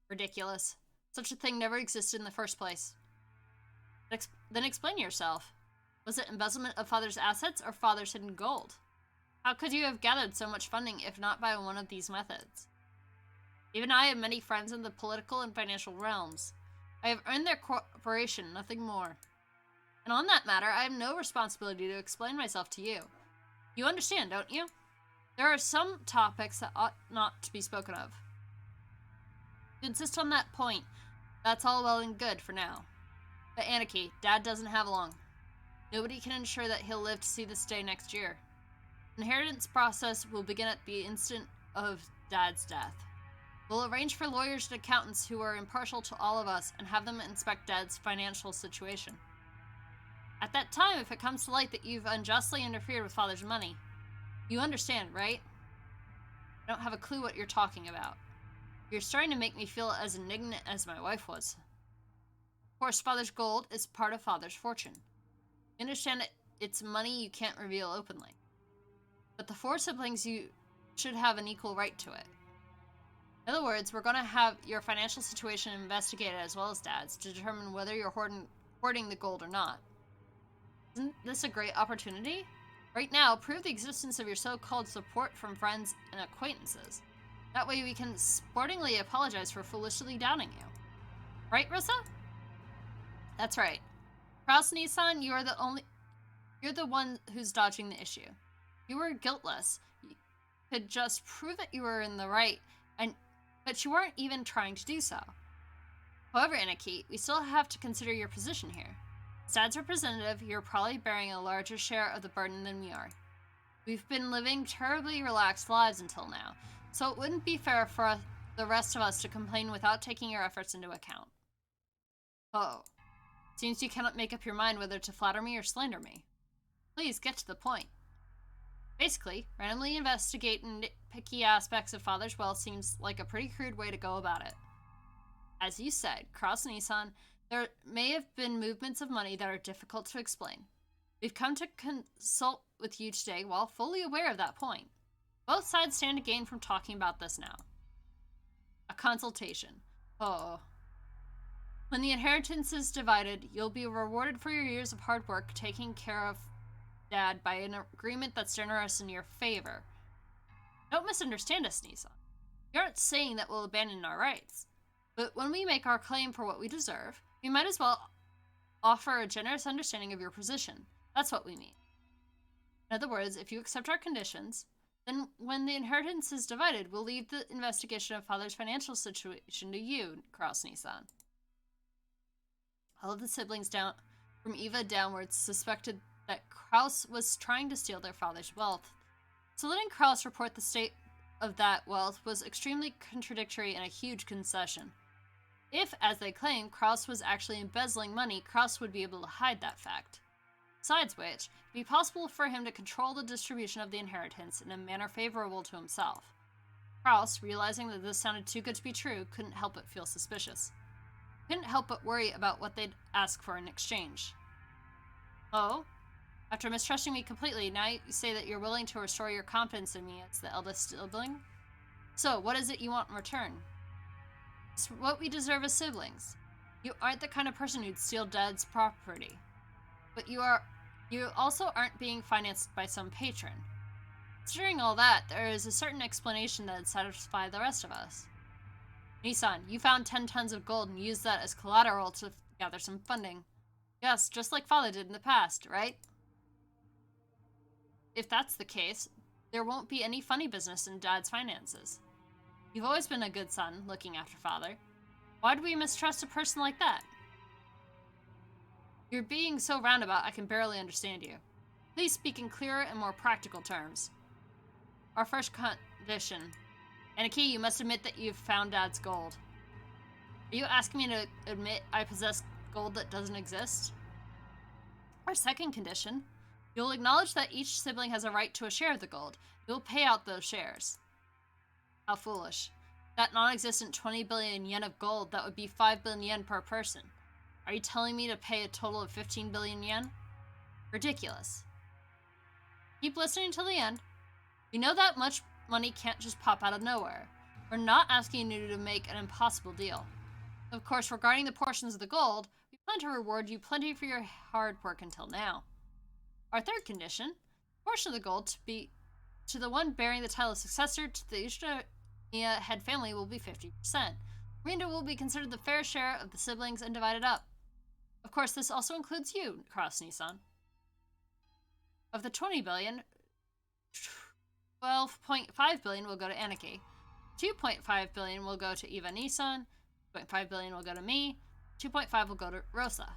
Ridiculous. Such a thing never existed in the first place. Then explain yourself. Was it embezzlement of Father's assets or Father's hidden gold? How could you have gathered so much funding if not by one of these methods? Even I have many friends in the political and financial realms. I have earned their cooperation, nothing more. And on that matter, I have no responsibility to explain myself to you. You understand, don't you? There are some topics that ought not to be spoken of. You insist on that point. That's all well and good for now. But Aniki, Dad doesn't have long. Nobody can ensure that he'll live to see this day next year. The inheritance process will begin at the instant of Dad's death. We'll arrange for lawyers and accountants who are impartial to all of us and have them inspect Dad's financial situation. At that time, if it comes to light that you've unjustly interfered with Father's money, you understand, right? I don't have a clue what you're talking about. You're starting to make me feel as indignant as my wife was. Of course, Father's gold is part of Father's fortune. You understand it's money you can't reveal openly. But the 4 siblings, you should have an equal right to it. In other words, we're going to have your financial situation investigated as well as Dad's to determine whether you're hoarding the gold or not. Isn't this a great opportunity? Right now, prove the existence of your so-called support from friends and acquaintances. That way we can sportingly apologize for foolishly doubting you. Right, Rosa? That's right. Kraus Nissan, you're the one who's dodging the issue. You were guiltless. You could just prove that you were in the right, but you weren't even trying to do so. However, Aniki, we still have to consider your position here. As Dad's representative, you're probably bearing a larger share of the burden than we are. We've been living terribly relaxed lives until now, so it wouldn't be fair for the rest of us to complain without taking your efforts into account. Oh, seems you cannot make up your mind whether to flatter me or slander me. Please get to the point. Basically, randomly investigate nitpicky aspects of Father's wealth seems like a pretty crude way to go about it. As you said, Kraus Nissan, there may have been movements of money that are difficult to explain. We've come to consult with you today while fully aware of that point. Both sides stand to gain from talking about this now. A consultation. Oh. When the inheritance is divided, you'll be rewarded for your years of hard work taking care of Dad by an agreement that's generous in your favor. Don't misunderstand us, Nissan. You aren't saying that we'll abandon our rights. But when we make our claim for what we deserve, we might as well offer a generous understanding of your position. That's what we mean. In other words, if you accept our conditions, then when the inheritance is divided, we'll leave the investigation of Father's financial situation to you, Kraus Nissan. All of the siblings down from Eva downwards suspected that Kraus was trying to steal their father's wealth. So letting Kraus report the state of that wealth was extremely contradictory and a huge concession. If, as they claim, Kraus was actually embezzling money, Kraus would be able to hide that fact. Besides which, it would be possible for him to control the distribution of the inheritance in a manner favorable to himself. Kraus, realizing that this sounded too good to be true, couldn't help but feel suspicious. Couldn't help but worry about what they'd ask for in exchange. Oh? After mistrusting me completely, now you say that you're willing to restore your confidence in me as the eldest sibling? So, what is it you want in return? It's what we deserve as siblings. You aren't the kind of person who'd steal Dad's property. But you also aren't being financed by some patron. Considering all that, there is a certain explanation that would satisfy the rest of us. Nissan, you found 10 tons of gold and used that as collateral to gather some funding. Yes, just like Father did in the past, right? if that's the case, there won't be any funny business in Dad's finances. You've always been a good son, looking after Father. Why do we mistrust a person like that? You're being so roundabout, I can barely understand you. Please speak in clearer and more practical terms. Our first condition. Aniki, you must admit that you've found Dad's gold. Are you asking me to admit I possess gold that doesn't exist? Our second condition. You'll acknowledge that each sibling has a right to a share of the gold. You'll pay out those shares. How foolish. That non-existent 20 billion yen of gold, that would be 5 billion yen per person. Are you telling me to pay a total of 15 billion yen? Ridiculous. Keep listening till the end. We know that much money can't just pop out of nowhere. We're not asking you to make an impossible deal. Of course, regarding the portions of the gold, we plan to reward you plenty for your hard work until now. Our third condition, a portion of the gold to be to the one bearing the title of successor to the Ushiniya head family will be 50%. Remainder will be considered the fair share of the siblings and divided up. Of course, this also includes you, Cross-Nissan. Of the 20 billion, 12.5 billion will go to Aniki. 2.5 billion will go to Eva Nissan. 2.5 billion will go to me. 2.5 will go to Rosa.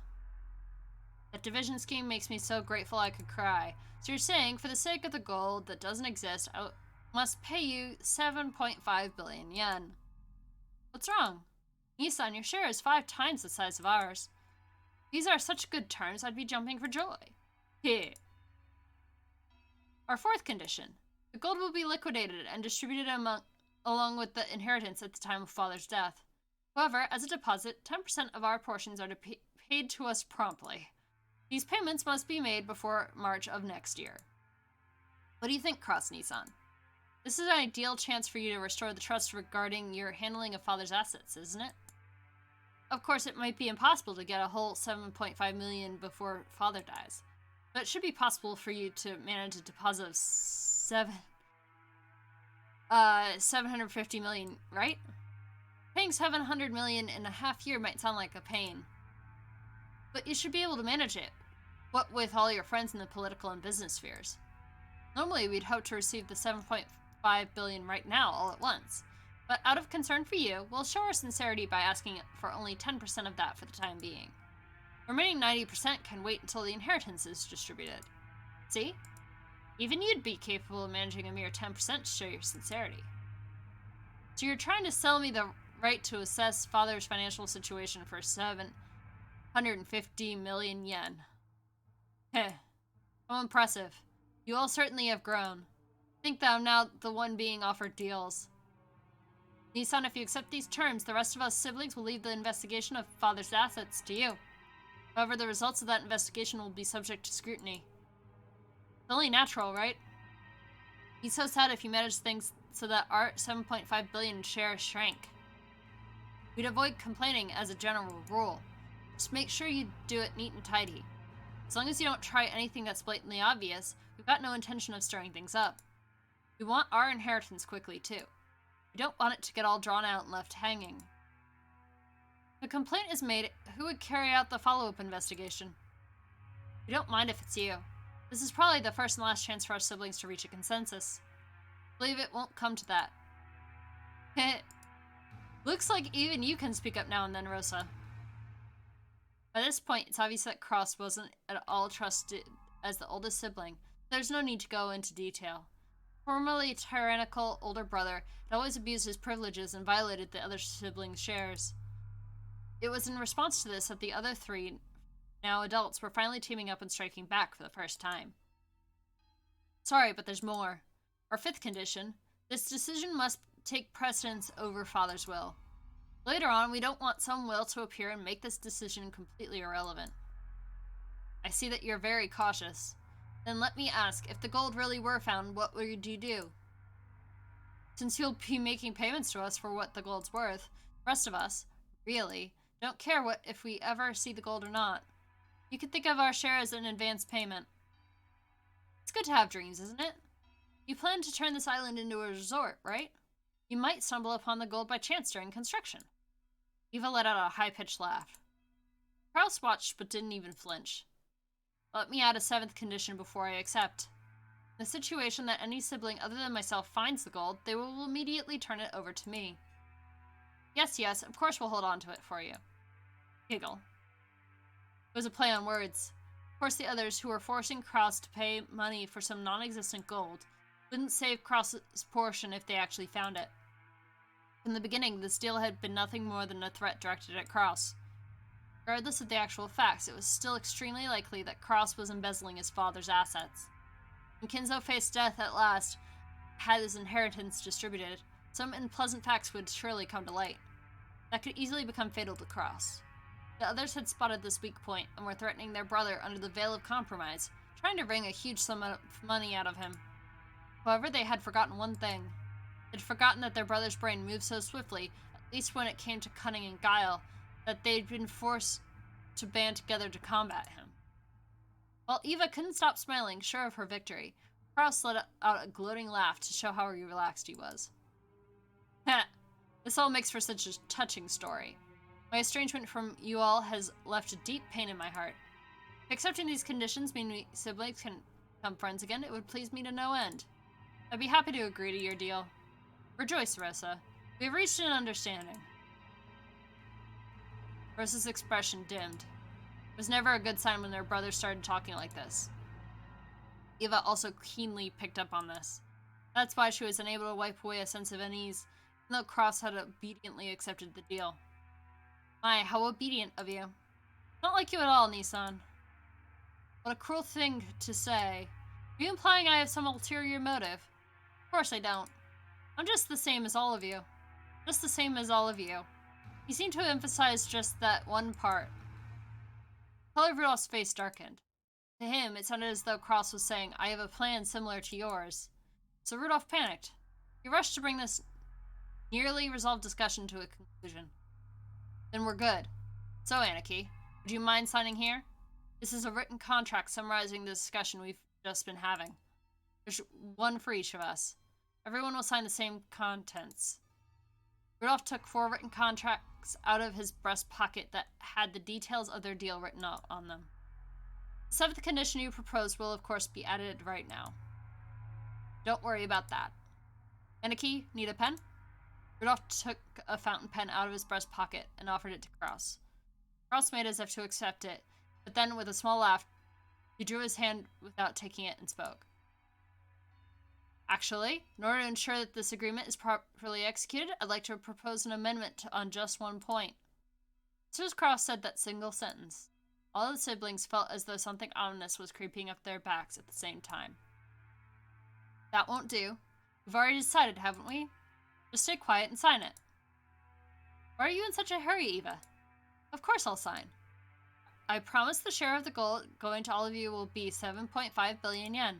That division scheme makes me so grateful I could cry. So you're saying, for the sake of the gold that doesn't exist, I must pay you 7.5 billion yen. What's wrong? Nissan, your share is 5 times the size of ours. These are such good terms, I'd be jumping for joy. Here. Our fourth condition. The gold will be liquidated and distributed along with the inheritance at the time of Father's death. However, as a deposit, 10% of our portions are paid to us promptly. These payments must be made before March of next year. What do you think, Cross-Nissan? This is an ideal chance for you to restore the trust regarding your handling of Father's assets, isn't it? Of course, it might be impossible to get a whole 7.5 million before Father dies, but it should be possible for you to manage a deposit of 750 million, right? Paying 700 million in a half year might sound like a pain, but you should be able to manage it. What with all your friends in the political and business spheres. Normally, we'd hope to receive the 7.5 billion right now all at once. But out of concern for you, we'll show our sincerity by asking for only 10% of that for the time being. The remaining 90% can wait until the inheritance is distributed. See? Even you'd be capable of managing a mere 10% to show your sincerity. So you're trying to sell me the right to assess Father's financial situation for 750 million yen. Heh. How impressive. You all certainly have grown. I think that I'm now the one being offered deals. Nissan, if you accept these terms, the rest of us siblings will leave the investigation of Father's assets to you. However, the results of that investigation will be subject to scrutiny. It's only natural, right? He's so sad if you manage things so that our 7.5 billion share shrank. We'd avoid complaining as a general rule. Just make sure you do it neat and tidy. As long as you don't try anything that's blatantly obvious, we've got no intention of stirring things up. We want our inheritance quickly, too. We don't want it to get all drawn out and left hanging. If a complaint is made, who would carry out the follow-up investigation? We don't mind if it's you. This is probably the first and last chance for our siblings to reach a consensus. I believe it won't come to that. Looks like even you can speak up now and then, Rosa. By this point, it's obvious that Cross wasn't at all trusted as the oldest sibling. There's no need to go into detail. Formerly tyrannical older brother had always abused his privileges and violated the other siblings' shares. It was in response to this that the other three, now adults, were finally teaming up and striking back for the first time. Sorry, but there's more. Our fifth condition, this decision must take precedence over Father's will. Later on, we don't want some will to appear and make this decision completely irrelevant. I see that you're very cautious. Then let me ask, if the gold really were found, what would you do? Since you'll be making payments to us for what the gold's worth, the rest of us, really, don't care if we ever see the gold or not. You could think of our share as an advance payment. It's good to have dreams, isn't it? You plan to turn this island into a resort, right? You might stumble upon the gold by chance during construction. Eva let out a high-pitched laugh. Kraus watched but didn't even flinch. Let me add a seventh condition before I accept. In the situation that any sibling other than myself finds the gold, they will immediately turn it over to me. Yes, yes, of course we'll hold on to it for you. Giggle. It was a play on words. Of course, the others who were forcing Cross to pay money for some non-existent gold wouldn't save Cross's portion if they actually found it. In the beginning, this deal had been nothing more than a threat directed at Cross. Regardless of the actual facts, it was still extremely likely that Cross was embezzling his father's assets. When Kinzo faced death at last, had his inheritance distributed, some unpleasant facts would surely come to light. That could easily become fatal to Cross. The others had spotted this weak point and were threatening their brother under the veil of compromise, trying to wring a huge sum of money out of him. However, they had forgotten one thing. They had forgotten that their brother's brain moved so swiftly, at least when it came to cunning and guile, that they'd been forced to band together to combat him. While Eva couldn't stop smiling, sure of her victory, Kraus let out a gloating laugh to show how relaxed he was. This all makes for such a touching story. My estrangement from you all has left a deep pain in my heart. If accepting these conditions mean we siblings can become friends again, it would please me to no end. I'd be happy to agree to your deal. Rejoice, Rosa. We have reached an understanding. Rosa's expression dimmed. It was never a good sign when their brother started talking like this. Eva also keenly picked up on this. That's why she was unable to wipe away a sense of unease, even though Cross had obediently accepted the deal. My, how obedient of you. Not like you at all, Nissan. What a cruel thing to say. Are you implying I have some ulterior motive? Of course I don't. I'm just the same as all of you. Just the same as all of you. He seemed to emphasize just that one part. The color of Rudolph's face darkened. To him, it sounded as though Cross was saying, I have a plan similar to yours. So Rudolph panicked. He rushed to bring this nearly resolved discussion to a conclusion. Then we're good. So, Anarchy, would you mind signing here? This is a written contract summarizing the discussion we've just been having. There's one for each of us. Everyone will sign the same contents. Rudolph took 4 written contracts out of his breast pocket that had the details of their deal written out on them. The 7th condition you proposed will, of course, be added right now. Don't worry about that. Anarchy, need a pen? Rudolph took a fountain pen out of his breast pocket and offered it to Kraus. Kraus made as if to accept it, but then, with a small laugh, he drew his hand without taking it and spoke. Actually, in order to ensure that this agreement is properly executed, I'd like to propose an amendment on just one point. As soon as Kraus said that single sentence, all the siblings felt as though something ominous was creeping up their backs at the same time. That won't do. We've already decided, haven't we? Just stay quiet and sign it. Why are you in such a hurry, Eva? Of course I'll sign. I promise the share of the gold going to all of you will be 7.5 billion yen.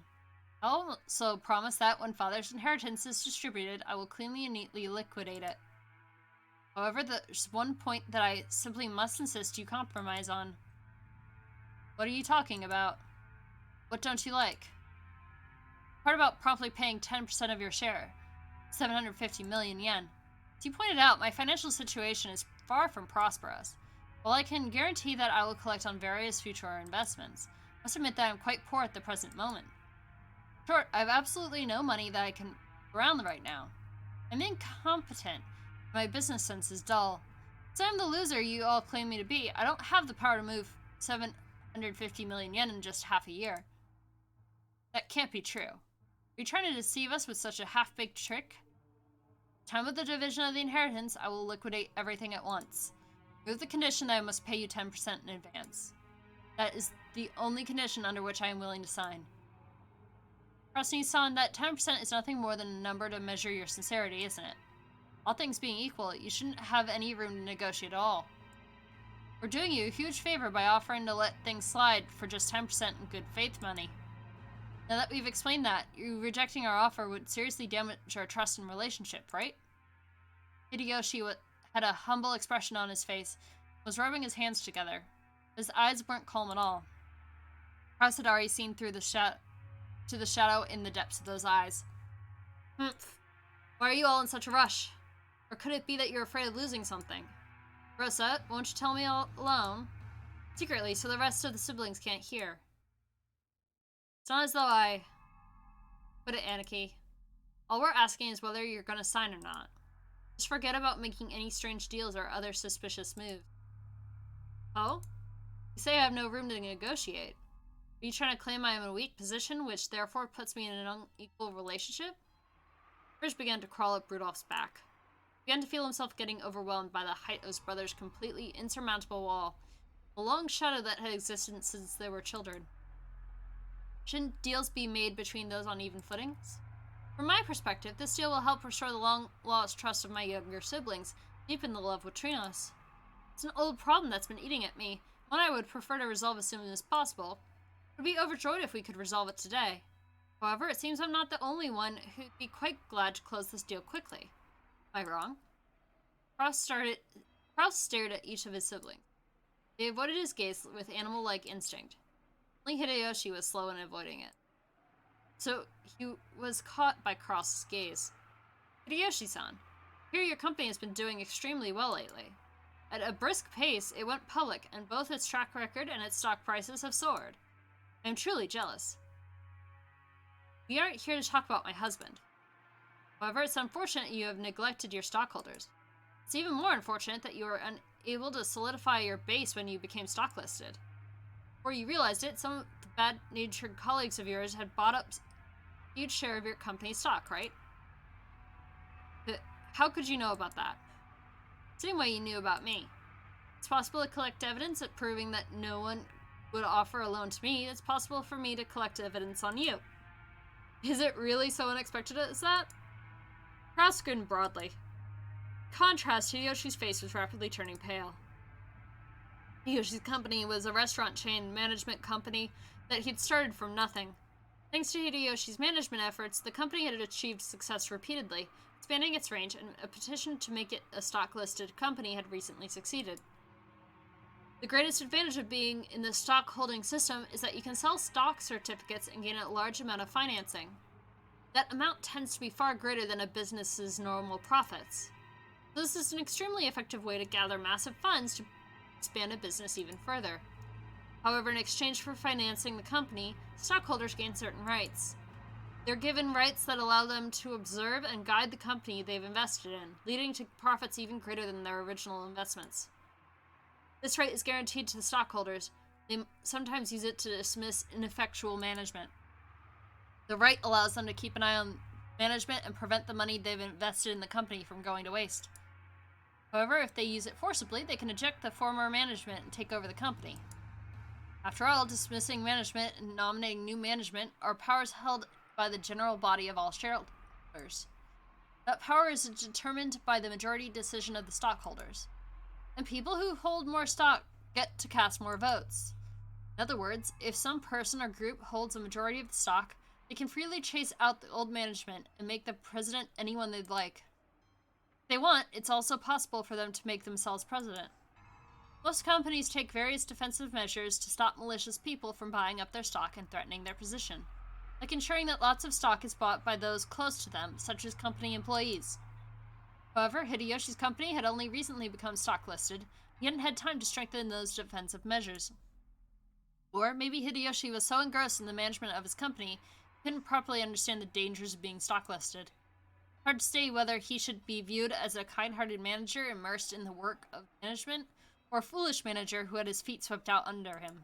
I'll also promise that when Father's inheritance is distributed, I will cleanly and neatly liquidate it. However, there's one point that I simply must insist you compromise on. What are you talking about? What don't you like? Part about promptly paying 10% of your share. 750 million yen. As you pointed out, my financial situation is far from prosperous. While I can guarantee that I will collect on various future investments, I must admit that I'm quite poor at the present moment. In short, I have absolutely no money that I can around right now. I'm incompetent. My business sense is dull. Since I'm the loser you all claim me to be, I don't have the power to move 750 million yen in just half a year. That can't be true. Are you trying to deceive us with such a half-baked trick? Time of the division of the inheritance, I will liquidate everything at once. Remove the condition that I must pay you 10% in advance. That is the only condition under which I am willing to sign. Cross-Nissan, that 10% is nothing more than a number to measure your sincerity, isn't it? All things being equal, you shouldn't have any room to negotiate at all. We're doing you a huge favor by offering to let things slide for just 10% in good faith money. Now that we've explained that, you rejecting our offer would seriously damage our trust and relationship, right? Hideyoshi had a humble expression on his face, was rubbing his hands together. His eyes weren't calm at all. Kraus had already seen through the shadow in the depths of those eyes. Humph. Why are you all in such a rush? Or could it be that you're afraid of losing something? Rosa, won't you tell me all alone? Secretly, so the rest of the siblings can't hear. It's not as though I... Put it, Aniki. All we're asking is whether you're gonna sign or not. Just forget about making any strange deals or other suspicious moves. Oh? You say I have no room to negotiate. Are you trying to claim I am in a weak position, which therefore puts me in an unequal relationship? Rich began to crawl up Rudolph's back. He began to feel himself getting overwhelmed by the height of his brother's completely insurmountable wall, a long shadow that had existed since they were children. Shouldn't deals be made between those on even footings? From my perspective, this deal will help restore the long-lost trust of my younger siblings, deepen the love between us. It's an old problem that's been eating at me, one I would prefer to resolve as soon as possible. I would be overjoyed if we could resolve it today. However, it seems I'm not the only one who'd be quite glad to close this deal quickly. Am I wrong? Kraus stared at each of his siblings. They avoided his gaze with animal-like instinct. Only Hideyoshi was slow in avoiding it. So he was caught by Kraus's gaze. Hideyoshi-san, I hear your company has been doing extremely well lately. At a brisk pace, it went public, and both its track record and its stock prices have soared. I am truly jealous. We aren't here to talk about my husband. However, it's unfortunate you have neglected your stockholders. It's even more unfortunate that you were unable to solidify your base when you became stock listed. Before you realized it, some of the bad-natured colleagues of yours had bought up a huge share of your company's stock, right? But how could you know about that? Same way you knew about me. It's possible to collect evidence at proving that no one would offer a loan to me. It's possible for me to collect evidence on you. Is it really so unexpected as that? Kraus grinned broadly. In contrast, Hideyoshi's face was rapidly turning pale. Hideyoshi's company was a restaurant chain management company that he'd started from nothing. Thanks to Hideyoshi's management efforts, the company had achieved success repeatedly, expanding its range, and a petition to make it a stock-listed company had recently succeeded. The greatest advantage of being in the stock holding system is that you can sell stock certificates and gain a large amount of financing. That amount tends to be far greater than a business's normal profits. So this is an extremely effective way to gather massive funds to expand a business even further. However, in exchange for financing the company, stockholders gain certain rights. They're given rights that allow them to observe and guide the company they've invested in, leading to profits even greater than their original investments. This right is guaranteed to the stockholders. They sometimes use it to dismiss ineffectual management. The right allows them to keep an eye on management and prevent the money they've invested in the company from going to waste. However, if they use it forcibly, they can eject the former management and take over the company. After all, dismissing management and nominating new management are powers held by the general body of all shareholders. That power is determined by the majority decision of the stockholders. And people who hold more stock get to cast more votes. In other words, if some person or group holds a majority of the stock, they can freely chase out the old management and make the president anyone they'd like. If they want, it's also possible for them to make themselves president. Most companies take various defensive measures to stop malicious people from buying up their stock and threatening their position, like ensuring that lots of stock is bought by those close to them, such as company employees. However, Hideyoshi's company had only recently become stock listed. He hadn't had time to strengthen those defensive measures. Or maybe Hideyoshi was so engrossed in the management of his company, he couldn't properly understand the dangers of being stock listed. Hard to say whether he should be viewed as a kind-hearted manager immersed in the work of management, or a foolish manager who had his feet swept out under him.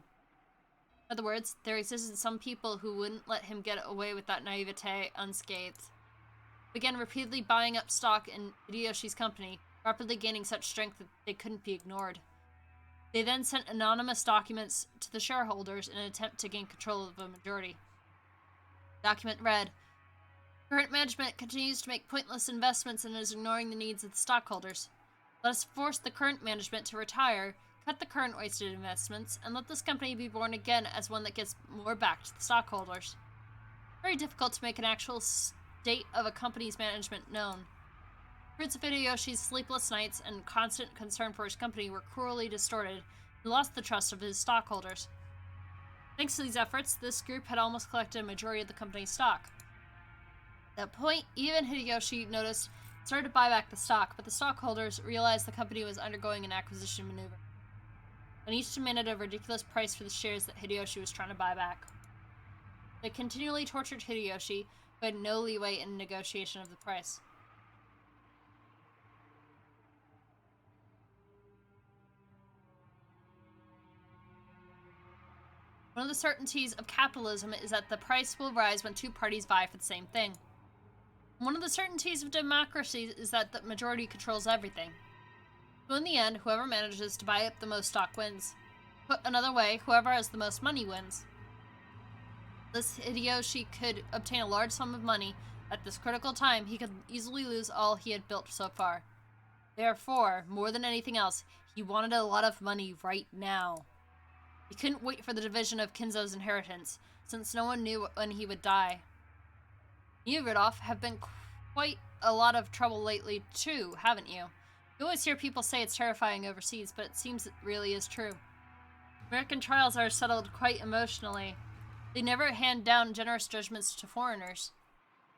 In other words, there existed some people who wouldn't let him get away with that naivete unscathed. Began repeatedly buying up stock in Hideyoshi's company, rapidly gaining such strength that they couldn't be ignored. They then sent anonymous documents to the shareholders in an attempt to gain control of the majority. The document read, "Current management continues to make pointless investments and is ignoring the needs of the stockholders. Let us force the current management to retire, cut the current wasted investments, and let this company be born again as one that gives more back to the stockholders." Very difficult to make an actual state of a company's management known. Fruits of Hideyoshi's sleepless nights and constant concern for his company were cruelly distorted. He lost the trust of his stockholders. Thanks to these efforts, this group had almost collected a majority of the company's stock. At that point, even Hideyoshi noticed started to buy back the stock, but the stockholders realized the company was undergoing an acquisition maneuver, and each demanded a ridiculous price for the shares that Hideyoshi was trying to buy back. They continually tortured Hideyoshi, who had no leeway in negotiation of the price. One of the certainties of capitalism is that the price will rise when two parties vie for the same thing. One of the certainties of democracy is that the majority controls everything. So in the end, whoever manages to buy up the most stock wins. Put another way, whoever has the most money wins. This Hideyoshi could obtain a large sum of money. At this critical time, he could easily lose all he had built so far. Therefore, more than anything else, he wanted a lot of money right now. He couldn't wait for the division of Kinzo's inheritance, since no one knew when he would die. You, Rudolph, have been quite a lot of trouble lately, too, haven't you? You always hear people say it's terrifying overseas, but it seems it really is true. American trials are settled quite emotionally. They never hand down generous judgments to foreigners.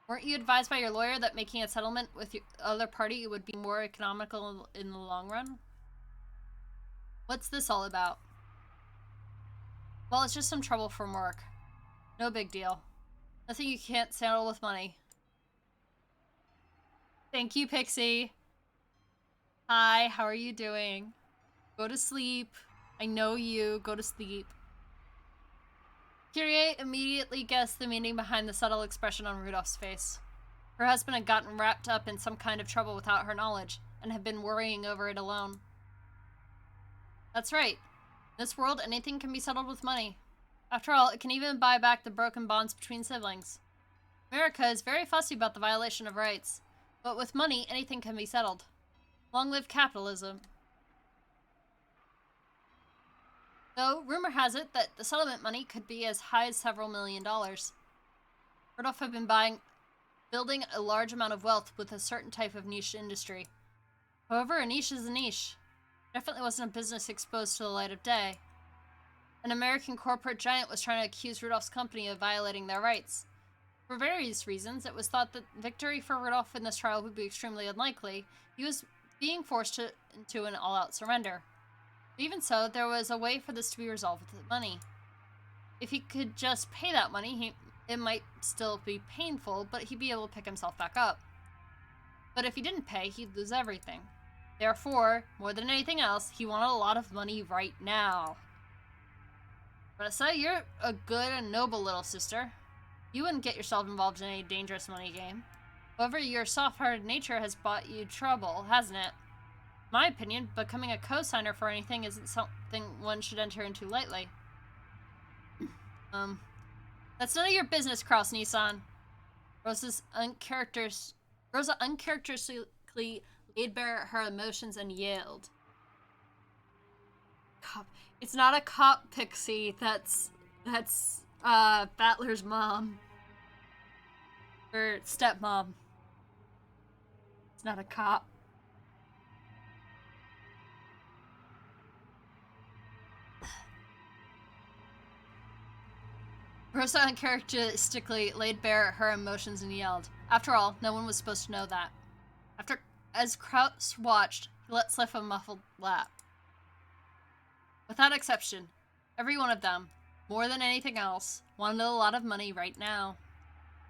Weren't you advised by your lawyer that making a settlement with the other party would be more economical in the long run? What's this all about? Well, it's just some trouble from work. No big deal. Nothing you can't settle with money. Thank you, Pixie. Hi, how are you doing? Go to sleep. I know you. Go to sleep. Kyrie immediately guessed the meaning behind the subtle expression on Rudolph's face. Her husband had gotten wrapped up in some kind of trouble without her knowledge, and had been worrying over it alone. That's right. In this world, anything can be settled with money. After all, it can even buy back the broken bonds between siblings. America is very fussy about the violation of rights, but with money, anything can be settled. Long live capitalism. Though, rumor has it that the settlement money could be as high as several $1,000,000. Rudolph had been building a large amount of wealth with a certain type of niche industry. However, a niche is a niche. Definitely wasn't a business exposed to the light of day. An American corporate giant was trying to accuse Rudolph's company of violating their rights. For various reasons, it was thought that victory for Rudolph in this trial would be extremely unlikely. He was being forced into an all-out surrender. Even so, there was a way for this to be resolved with money. If he could just pay that money, it might still be painful, but he'd be able to pick himself back up. But if he didn't pay, he'd lose everything. Therefore, more than anything else, he wanted a lot of money right now. Marissa, you're a good and noble little sister. You wouldn't get yourself involved in any dangerous money game. However, your soft-hearted nature has brought you trouble, hasn't it? In my opinion, becoming a co-signer for anything isn't something one should enter into lightly. That's none of your business, Kraus Nissan. Rosa uncharacteristically laid bare her emotions and yelled. Cop. It's not a cop, Pixie. That's Battler's mom. Or stepmom. It's not a cop. Rosa uncharacteristically laid bare her emotions and yelled. After all, no one was supposed to know that. As Kraus watched, he let slip a muffled laugh. Without exception, every one of them, more than anything else, wanted a lot of money right now.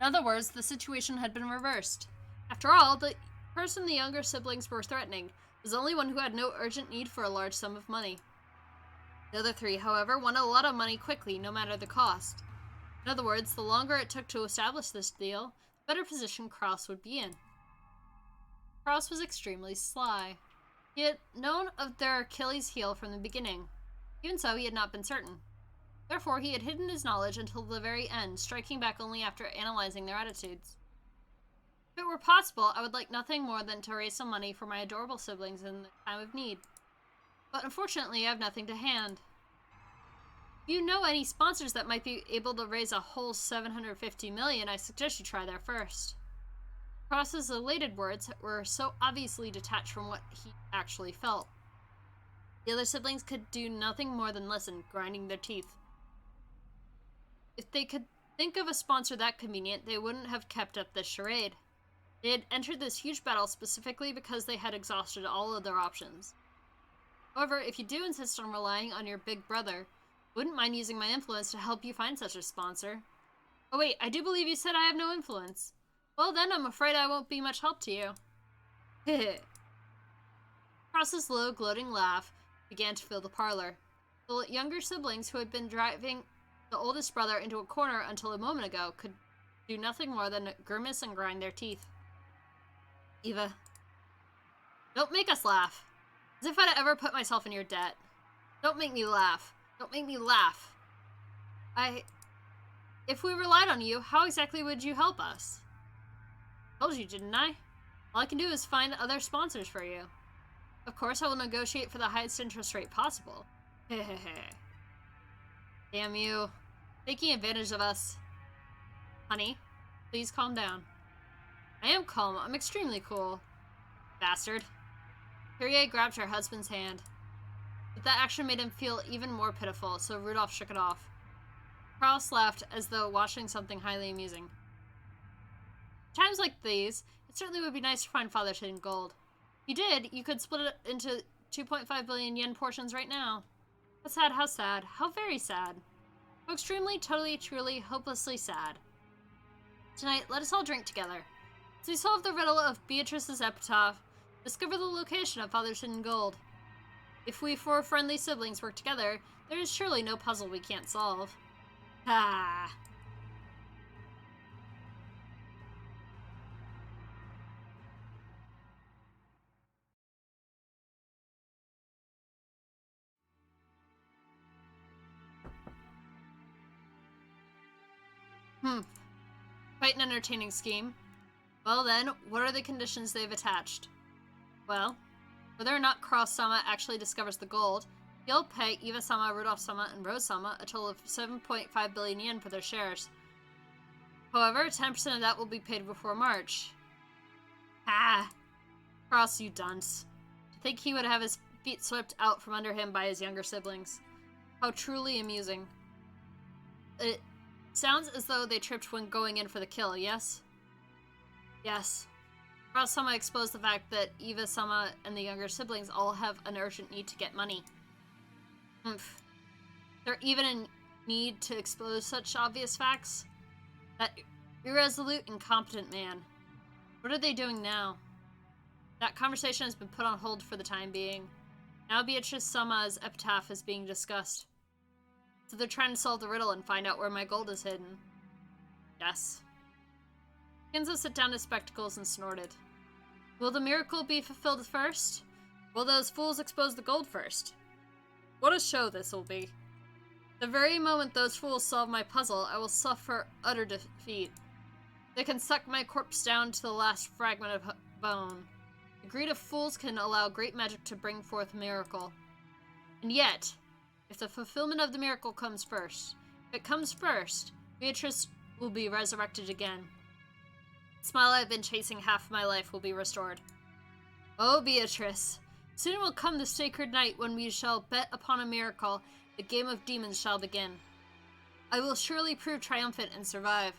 In other words, the situation had been reversed. After all, the person the younger siblings were threatening was the only one who had no urgent need for a large sum of money. The other three, however, wanted a lot of money quickly, no matter the cost. In other words, the longer it took to establish this deal, the better position Kraus would be in. Kraus was extremely sly. He had known of their Achilles' heel from the beginning. Even so, he had not been certain. Therefore, he had hidden his knowledge until the very end, striking back only after analyzing their attitudes. If it were possible, I would like nothing more than to raise some money for my adorable siblings in the time of need. But unfortunately, I have nothing to hand. If you know any sponsors that might be able to raise a whole $750 million, I suggest you try there first. Cross's elated words were so obviously detached from what he actually felt. The other siblings could do nothing more than listen, grinding their teeth. If they could think of a sponsor that convenient, they wouldn't have kept up this charade. They had entered this huge battle specifically because they had exhausted all other options. However, if you do insist on relying on your big brother, I wouldn't mind using my influence to help you find such a sponsor. Oh wait, I do believe you said I have no influence. Well then, I'm afraid I won't be much help to you. Heh. Cross's low, gloating laugh began to fill the parlor. The younger siblings, who had been driving the oldest brother into a corner until a moment ago, could do nothing more than grimace and grind their teeth. Eva, don't make us laugh. As if I'd ever put myself in your debt. Don't make me laugh. Don't make me laugh. If we relied on you, how exactly would you help us? Told you, didn't I? All I can do is find other sponsors for you. Of course, I will negotiate for the highest interest rate possible. Hehehe. Damn you. Taking advantage of us. Honey, please calm down. I am calm. I'm extremely cool. Bastard. Kyrie grabbed her husband's hand. But that action made him feel even more pitiful, so Rudolph shook it off. Carlos laughed as though watching something highly amusing. Times like these, it certainly would be nice to find father's hidden gold. If you did, you could split it into 2.5 billion yen portions right now. How sad, how sad, how very sad. How extremely, totally, truly, hopelessly sad. Tonight, let us all drink together. As we solve the riddle of Beatrice's epitaph, discover the location of father's hidden gold. If we four friendly siblings work together, there is surely no puzzle we can't solve. Ah. Quite an entertaining scheme. Well then, what are the conditions they've attached? Well, whether or not Cross-sama actually discovers the gold, he'll pay Eva-sama, Rudolph-sama, and Rose-sama a total of 7.5 billion yen for their shares. However, 10% of that will be paid before March. Ah! Cross, you dunce. To think he would have his feet swept out from under him by his younger siblings. How truly amusing. It sounds as though they tripped when going in for the kill, yes? Yes. Cross-sama exposed the fact that Eva-sama and the younger siblings all have an urgent need to get money. They're even in need to expose such obvious facts? That irresolute, incompetent man. What are they doing now? That conversation has been put on hold for the time being. Now Beatrice-sama's epitaph is being discussed. So they're trying to solve the riddle and find out where my gold is hidden. Yes. Kenzo set down his spectacles and snorted. Will the miracle be fulfilled first? Will those fools expose the gold first? What a show this will be. The very moment those fools solve my puzzle, I will suffer utter defeat. They can suck my corpse down to the last fragment of bone. The greed of fools can allow great magic to bring forth a miracle. And yet, if the fulfillment of the miracle comes first, if it comes first, Beatrice will be resurrected again. The smile I've been chasing half my life will be restored. Oh, Beatrice, soon will come the sacred night when we shall bet upon a miracle. The game of demons shall begin. I will surely prove triumphant and survive.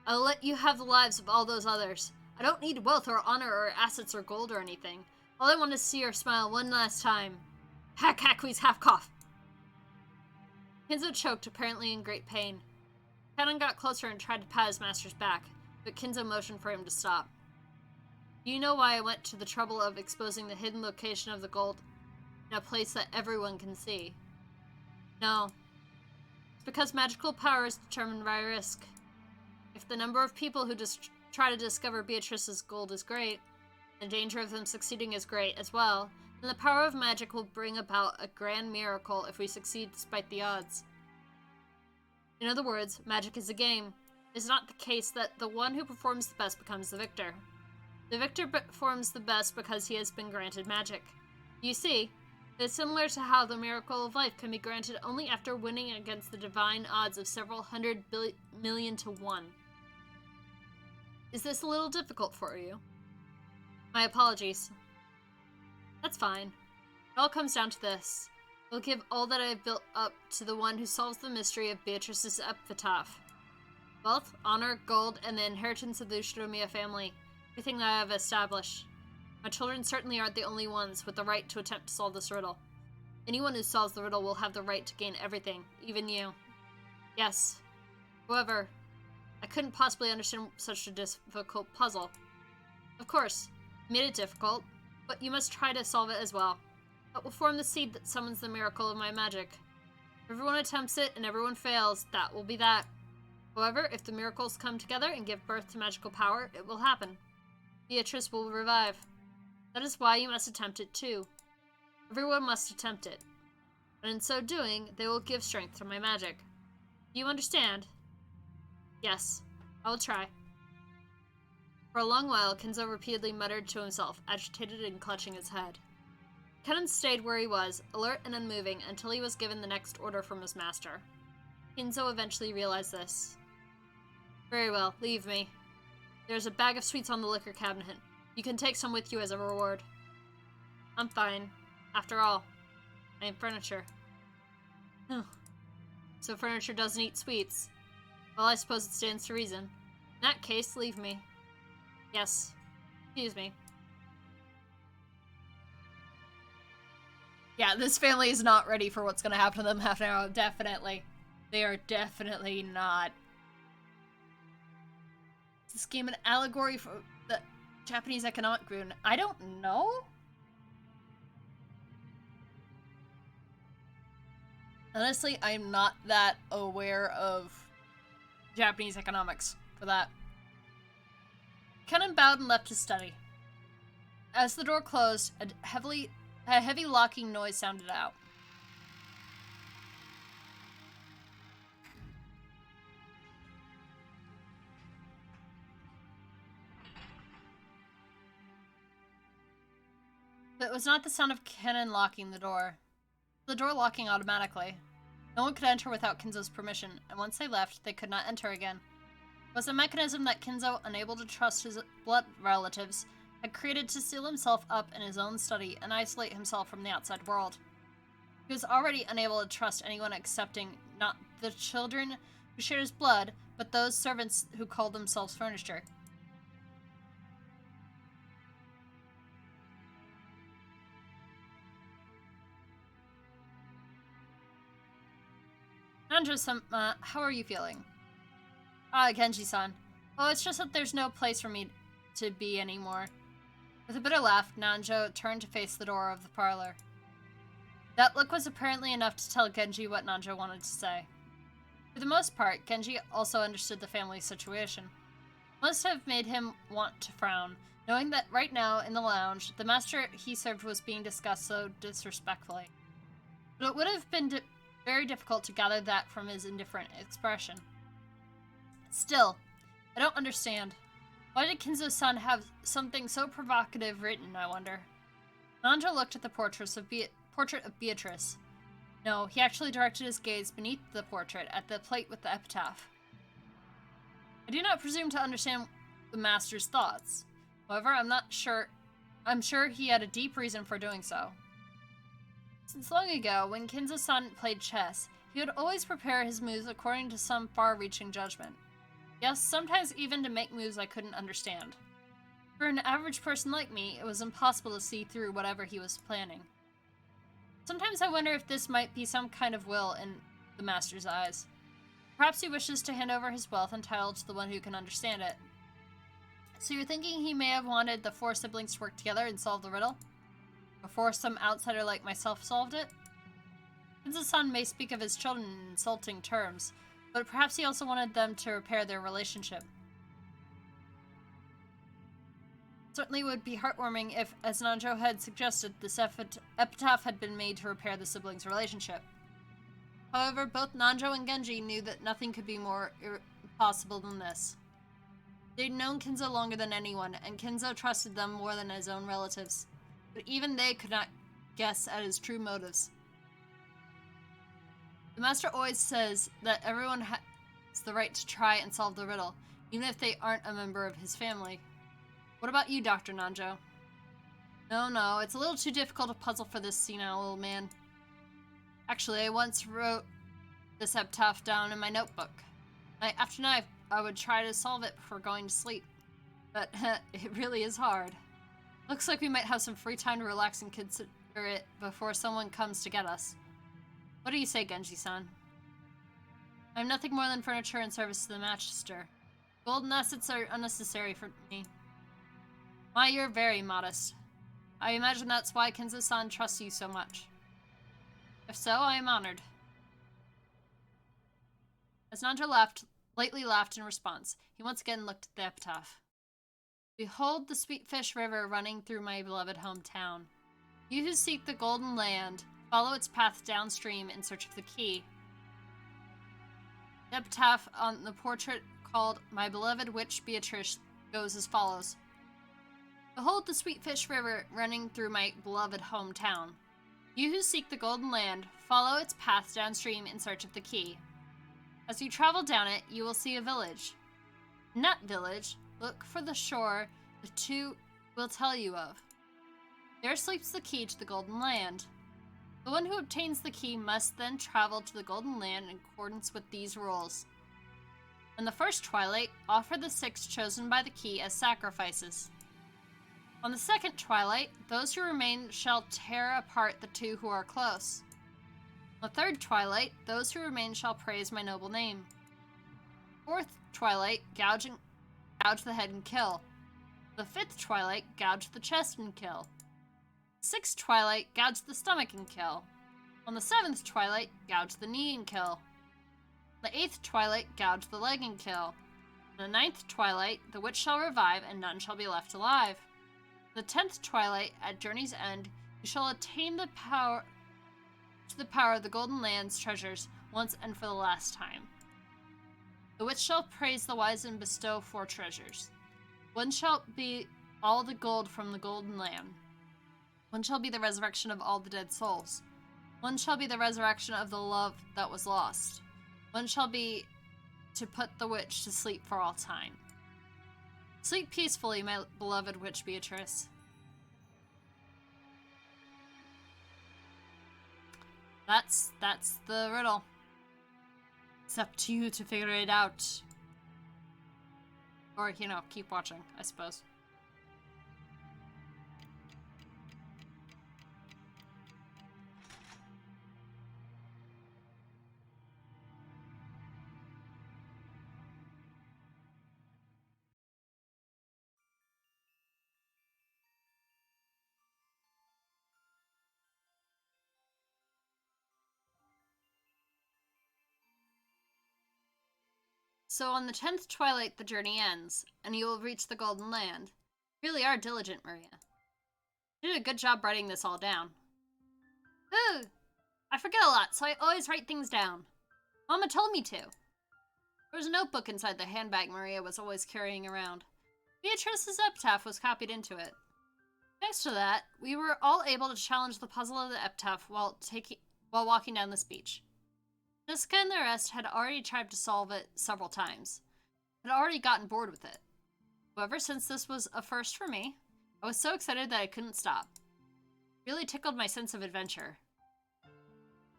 I'll let you have the lives of all those others. I don't need wealth or honor or assets or gold or anything. All I want is to see her smile one last time. Hack, wheeze, half cough. Kinzo choked, apparently in great pain. Kanon got closer and tried to pat his master's back, but Kinzo motioned for him to stop. Do you know why I went to the trouble of exposing the hidden location of the gold in a place that everyone can see? No. It's because magical power is determined by risk. If the number of people who just try to discover Beatrice's gold is great, the danger of them succeeding is great as well, then the power of magic will bring about a grand miracle if we succeed despite the odds. In other words, magic is a game. It is not the case that the one who performs the best becomes the victor. The victor performs the best because he has been granted magic. You see, it is similar to how the miracle of life can be granted only after winning against the divine odds of several hundred million to one. Is this a little difficult for you? My apologies. That's fine. It all comes down to this. I'll give all that I have built up to the one who solves the mystery of Beatrice's epitaph. Wealth, honor, gold, and the inheritance of the Ushinomiya family. Everything that I have established. My children certainly aren't the only ones with the right to attempt to solve this riddle. Anyone who solves the riddle will have the right to gain everything, even you. Yes. However, I couldn't possibly understand such a difficult puzzle. Of course, I made it difficult, but you must try to solve it as well. That will form the seed that summons the miracle of my magic. If everyone attempts it and everyone fails, that will be that. However, if the miracles come together and give birth to magical power, it will happen. Beatrice will revive. That is why you must attempt it too. Everyone must attempt it. And in so doing, they will give strength to my magic. Do you understand? Yes, I will try. For a long while, Kinzo repeatedly muttered to himself, agitated and clutching his head. Kennen stayed where he was, alert and unmoving, until he was given the next order from his master. Kinzo eventually realized this. Very well, leave me. There's a bag of sweets on the liquor cabinet. You can take some with you as a reward. I'm fine. After all, I am furniture. So furniture doesn't eat sweets. Well, I suppose it stands to reason. In that case, leave me. Yes. Excuse me. Yeah, this family is not ready for what's gonna happen to them half now. Definitely. They are definitely not. Is this game an allegory for the Japanese economic boom? I don't know? Honestly, I'm not that aware of Japanese economics for that. Kennen bowed and left his study. As the door closed, a heavy locking noise sounded out. But it was not the sound of Kennen locking the door. The door locking automatically. No one could enter without Kinzo's permission, and once they left, they could not enter again. It was a mechanism that Kinzo, unable to trust his blood relatives, had created to seal himself up in his own study and isolate himself from the outside world. He was already unable to trust anyone excepting not the children who shared his blood, but those servants who called themselves furniture. Nanjo-sama, how are you feeling? Ah, Genji-san. Oh, it's just that there's no place for me to be anymore. With a bitter laugh, Nanjo turned to face the door of the parlor. That look was apparently enough to tell Genji what Nanjo wanted to say. For the most part, Genji also understood the family's situation. It must have made him want to frown, knowing that right now, in the lounge, the master he served was being discussed so disrespectfully. But it would have been very difficult to gather that from his indifferent expression. Still, I don't understand. Why did Kinzo-san have something so provocative written, I wonder? Nanjo looked at the portrait of Beatrice. No, he actually directed his gaze beneath the portrait at the plate with the epitaph. I do not presume to understand the master's thoughts. However, I'm sure he had a deep reason for doing so. Since long ago, when Kinzo-san played chess, he would always prepare his moves according to some far-reaching judgment. Yes, sometimes even to make moves I couldn't understand. For an average person like me, it was impossible to see through whatever he was planning. Sometimes I wonder if this might be some kind of will in the master's eyes. Perhaps he wishes to hand over his wealth and title to the one who can understand it. So you're thinking he may have wanted the four siblings to work together and solve the riddle? Before some outsider like myself solved it? Kinzo-san may speak of his children in insulting terms, but perhaps he also wanted them to repair their relationship. Certainly would be heartwarming if, as Nanjo had suggested, this epitaph had been made to repair the siblings' relationship. However, both Nanjo and Genji knew that nothing could be more impossible than this. They'd known Kinzo longer than anyone, and Kinzo trusted them more than his own relatives. But even they could not guess at his true motives. The master always says that everyone has the right to try and solve the riddle, even if they aren't a member of his family. What about you, Dr. Nanjo? No, it's a little too difficult a puzzle for this senile old man. Actually, I once wrote this epitaph down in my notebook. After night, I would try to solve it before going to sleep. But it really is hard. Looks like we might have some free time to relax and consider it before someone comes to get us. What do you say, Genji-san? I'm nothing more than furniture and service to the Manchester. Golden assets are unnecessary for me. Why, you're very modest. I imagine that's why Kenzo-san trusts you so much. If so, I am honored. As Nanjo lightly laughed in response, he once again looked at the epitaph. Behold the sweet fish river running through my beloved hometown. You who seek the golden land, follow its path downstream in search of the key. The epitaph on the portrait called My Beloved Witch Beatrice goes as follows. Behold the sweet fish river running through my beloved hometown. You who seek the golden land, follow its path downstream in search of the key. As you travel down it, you will see a village. In that village, look for the shore the two will tell you of. There sleeps the key to the golden land. The one who obtains the key must then travel to the golden land in accordance with these rules. In the first twilight, offer the 6 chosen by the key as sacrifices. On the second twilight, those who remain shall tear apart the 2 who are close. On the third twilight, those who remain shall praise my noble name. Fourth twilight, gouge the head and kill. The fifth twilight, gouge the chest and kill. Sixth twilight, gouge the stomach and kill. On the 7th twilight, gouge the knee and kill. The 8th twilight, gouge the leg and kill. On the 9th twilight, the witch shall revive and none shall be left alive. The 10th twilight, at journey's end, you shall attain the power of the Golden Land's treasures once and for the last time. The witch shall praise the wise and bestow 4 treasures. One shall be all the gold from the Golden Land. One shall be the resurrection of all the dead souls. One shall be the resurrection of the love that was lost. One shall be to put the witch to sleep for all time. Sleep peacefully, my beloved witch Beatrice. That's the riddle. It's up to you to figure it out. Or, keep watching, I suppose. So on the 10th twilight the journey ends, and you will reach the Golden Land. You really are diligent, Maria. You did a good job writing this all down. Ooh! I forget a lot, so I always write things down. Mama told me to. There was a notebook inside the handbag Maria was always carrying around. Beatrice's epitaph was copied into it. Thanks to that, we were all able to challenge the puzzle of the epitaph while walking down this beach. Jessica and the rest had already tried to solve it several times, had already gotten bored with it. However, since this was a first for me, I was so excited that I couldn't stop. It really tickled my sense of adventure.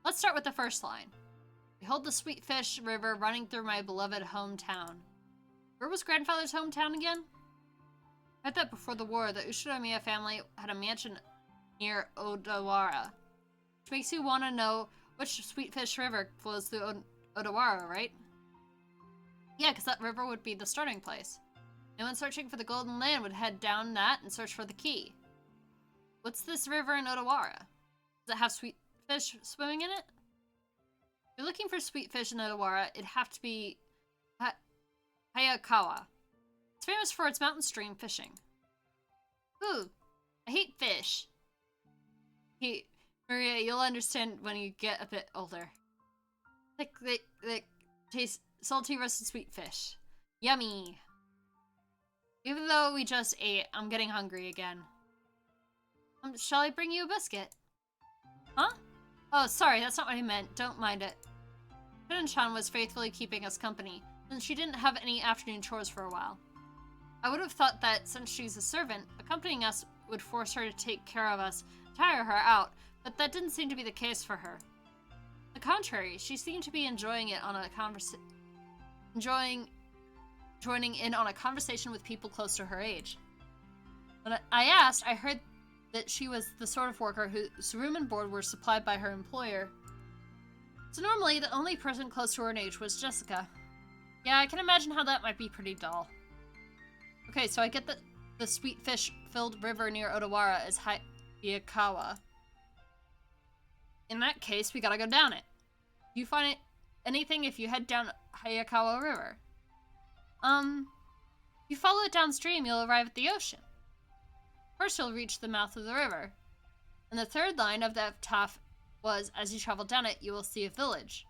Let's start with the first line. Behold the sweet fish river running through my beloved hometown. Where was grandfather's hometown again? I heard that before the war, the Ushinomiya family had a mansion near Odawara, which makes you want to know which sweet fish river flows through Odawara, right? Yeah, because that river would be the starting place. Anyone searching for the Golden Land would head down that and search for the key. What's this river in Odawara? Does it have sweet fish swimming in it? If you're looking for sweet fish in Odawara, it'd have to be Hayakawa. It's famous for its mountain stream fishing. Ooh, I hate fish. Maria, you'll understand when you get a bit older. Like, taste salty roasted sweet fish. Yummy. Even though we just ate, I'm getting hungry again. Shall I bring you a biscuit? Huh? Oh, sorry, that's not what I meant. Don't mind it. Shunin-chan was faithfully keeping us company, since she didn't have any afternoon chores for a while. I would have thought that since she's a servant, accompanying us would force her to take care of us, tire her out, but that didn't seem to be the case for her. On the contrary, she seemed to be enjoying it on a joining in on a conversation with people close to her age. When I asked, I heard that she was the sort of worker whose room and board were supplied by her employer. So normally, the only person close to her in age was Jessica. Yeah, I can imagine how that might be pretty dull. Okay, so I get that the sweet fish-filled river near Odawara is Hayakawa. In that case, we gotta go down it. You find anything if you head down Hayakawa River? You follow it downstream, you'll arrive at the ocean. First, you'll reach the mouth of the river. And the third line of the epitaph was, as you travel down it, you will see a village.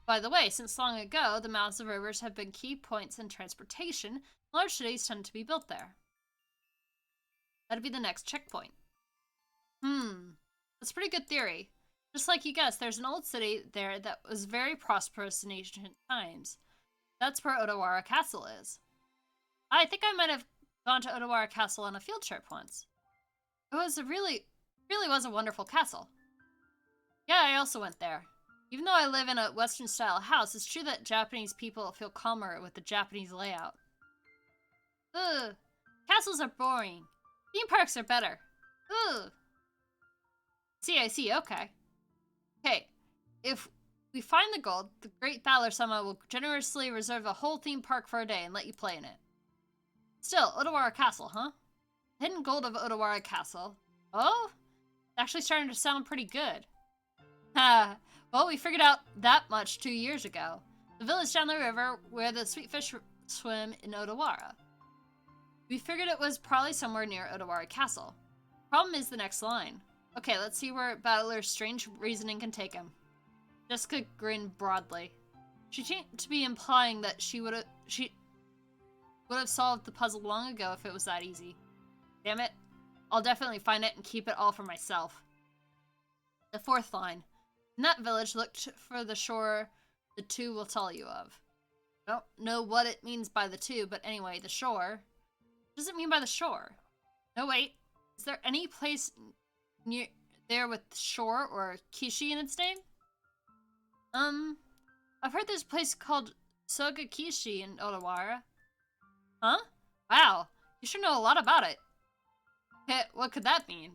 By the way, since long ago, the mouths of rivers have been key points in transportation. Large cities tend to be built there. That'd be the next checkpoint. That's a pretty good theory. Just like you guessed, there's an old city there that was very prosperous in ancient times. That's where Odawara Castle is. I think I might have gone to Odawara Castle on a field trip once. It was really was a wonderful castle. Yeah, I also went there. Even though I live in a Western-style house, it's true that Japanese people feel calmer with the Japanese layout. Ugh. Castles are boring. Theme parks are better. Ugh. I see, okay. Okay, if we find the gold, the Great Valor Sama will generously reserve a whole theme park for a day and let you play in it. Still, Odawara Castle, huh? Hidden gold of Odawara Castle. Oh? It's actually starting to sound pretty good. Ha! Well, we figured out that much 2 years ago. The village down the river where the sweet fish swim in Odawara. We figured it was probably somewhere near Odawara Castle. Problem is the next line. Okay, let's see where Battler's strange reasoning can take him. Jessica grinned broadly. She seemed to be implying that she would have solved the puzzle long ago if it was that easy. Damn it. I'll definitely find it and keep it all for myself. The fourth line. In that village, look for the shore the two will tell you of. I don't know what it means by the two, but anyway, the shore. What does it mean by the shore? No, wait. Is there any place near there with shore or Kishi in its name? I've heard there's a place called Soga Kishi in Odawara. Huh? Wow, you should know a lot about it. What could that mean?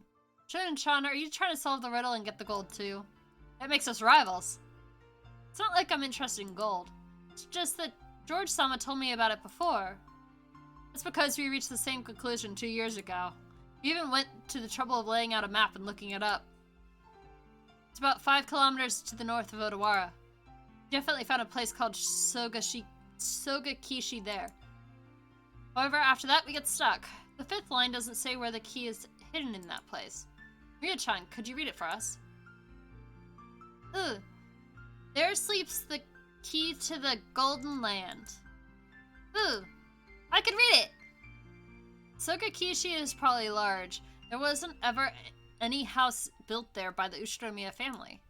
Shun-chan, are you trying to solve the riddle and get the gold too? That makes us rivals. It's not like I'm interested in gold. It's just that George-sama told me about it before. That's because we reached the same conclusion 2 years ago. We even went to the trouble of laying out a map and looking it up. It's about 5 kilometers to the north of Odawara. We definitely found a place called Soga Kishi there. However, after that we get stuck. The fifth line doesn't say where the key is hidden in that place. Ria-chan, could you read it for us? Ugh. There sleeps the key to the Golden Land. Ooh, I could read it! Soga Kishi is probably large. There wasn't ever any house built there by the Ushinomiya family.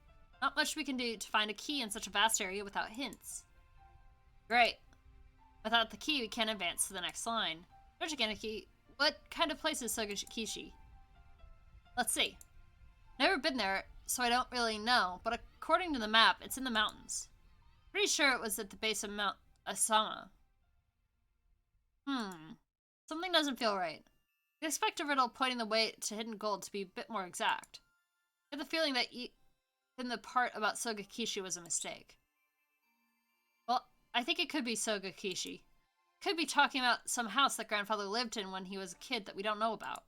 Not much we can do to find a key in such a vast area without hints. Great. Without the key, we can't advance to the next line. George, what kind of place is Soga Kishi? Let's see. Never been there, so I don't really know, but according to the map, it's in the mountains. Pretty sure it was at the base of Mount Asama. Something doesn't feel right. I expect a riddle pointing the way to hidden gold to be a bit more exact. I get the feeling that in the part about Soga Kishi was a mistake. Well, I think it could be Soga Kishi. Could be talking about some house that grandfather lived in when he was a kid that we don't know about.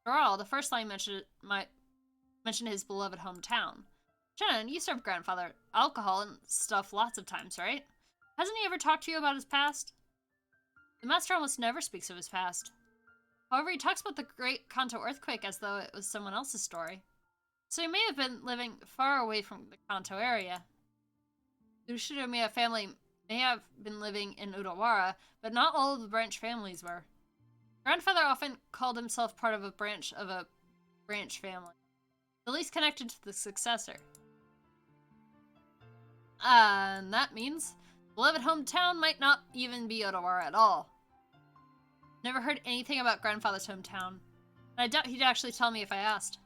After all, the first line mentioned his beloved hometown. Shannon, you served grandfather alcohol and stuff lots of times, right? Hasn't he ever talked to you about his past? The master almost never speaks of his past. However, he talks about the Great Kanto earthquake as though it was someone else's story. So he may have been living far away from the Kanto area. The Ushinomiya family may have been living in Odawara, but not all of the branch families were. Grandfather often called himself part of a branch family, the least connected to the successor. And that means beloved hometown might not even be Odawara at all. Never heard anything about grandfather's hometown, and I doubt he'd actually tell me if I asked.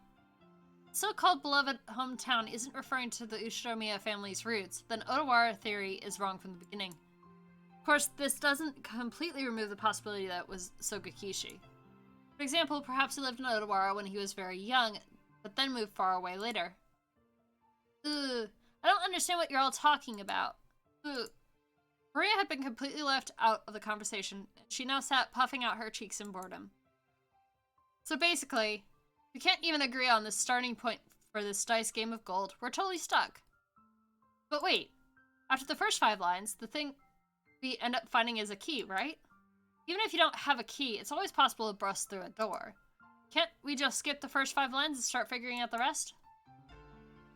The so-called beloved hometown isn't referring to the Ushinomiya family's roots, then Odawara theory is wrong from the beginning. Of course, this doesn't completely remove the possibility that it was Soga Kishi. For example, perhaps he lived in Odawara when he was very young, but then moved far away later. Ugh, I don't understand what you're all talking about. Ooh. Maria had been completely left out of the conversation, and she now sat puffing out her cheeks in boredom. So basically, we can't even agree on the starting point for this dice game of gold. We're totally stuck. But wait, after the first 5 lines, the thing we end up finding is a key, right? Even if you don't have a key, it's always possible to bust through a door. Can't we just skip the first 5 lines and start figuring out the rest?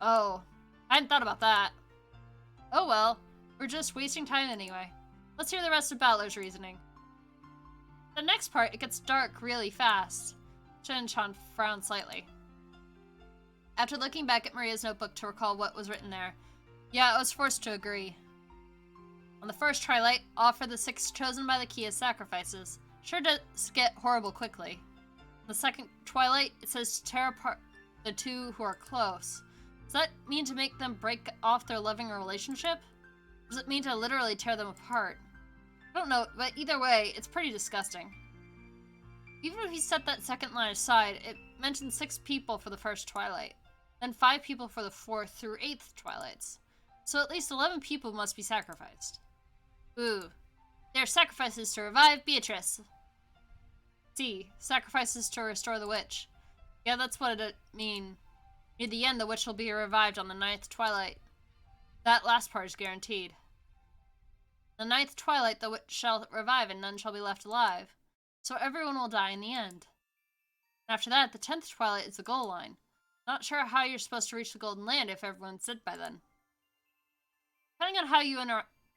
Oh, I hadn't thought about that. Oh well, we're just wasting time anyway. Let's hear the rest of Battler's reasoning. The next part, it gets dark really fast. Shin-chan frowned slightly. After looking back at Maria's notebook to recall what was written there, yeah, I was forced to agree. On the first twilight, offer the 6 chosen by the key as sacrifices. Sure does get horrible quickly. On the second twilight, it says to tear apart the 2 who are close. Does that mean to make them break off their loving relationship? Or does it mean to literally tear them apart? I don't know, but either way, it's pretty disgusting. Even if you set that second line aside, it mentions 6 people for the first twilight, then 5 people for the 4th through 8th twilights. So at least 11 people must be sacrificed. Ooh. They are sacrifices to revive Beatrice. C. Sacrifices to restore the witch. Yeah, that's what it mean. Near the end, the witch will be revived on the 9th twilight. That last part is guaranteed. The 9th twilight, the witch shall revive and none shall be left alive. So everyone will die in the end. After that, the 10th twilight is the goal line. Not sure how you're supposed to reach the Golden Land if everyone's dead by then. Depending on how you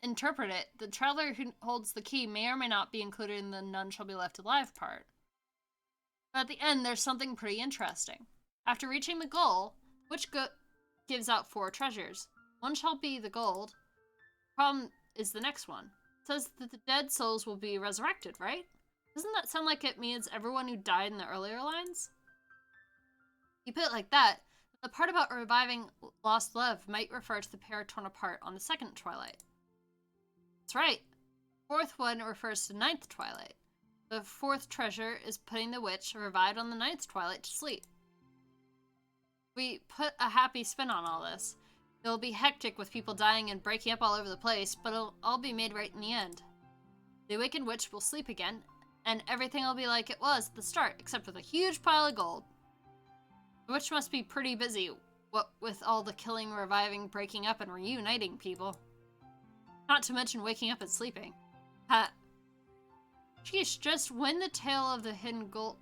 interpret it, the traveler who holds the key may or may not be included in the none shall be left alive part. But at the end, there's something pretty interesting. After reaching the goal, which gives out 4 treasures. One shall be the gold. Problem is the next one. It says that the dead souls will be resurrected, right? Doesn't that sound like it means everyone who died in the earlier lines? You put it like that, the part about reviving lost love might refer to the pair torn apart on the 2nd twilight. That's right. 4th one refers to 9th twilight. The 4th treasure is putting the witch revived on the 9th twilight to sleep. We put a happy spin on all this. It'll be hectic with people dying and breaking up all over the place, but it'll all be made right in the end. The awakened witch will sleep again, and everything will be like it was at the start, except with a huge pile of gold. The witch must be pretty busy, what with all the killing, reviving, breaking up, and reuniting people. Not to mention waking up and sleeping. Ha. Sheesh, just when the tale of the hidden gold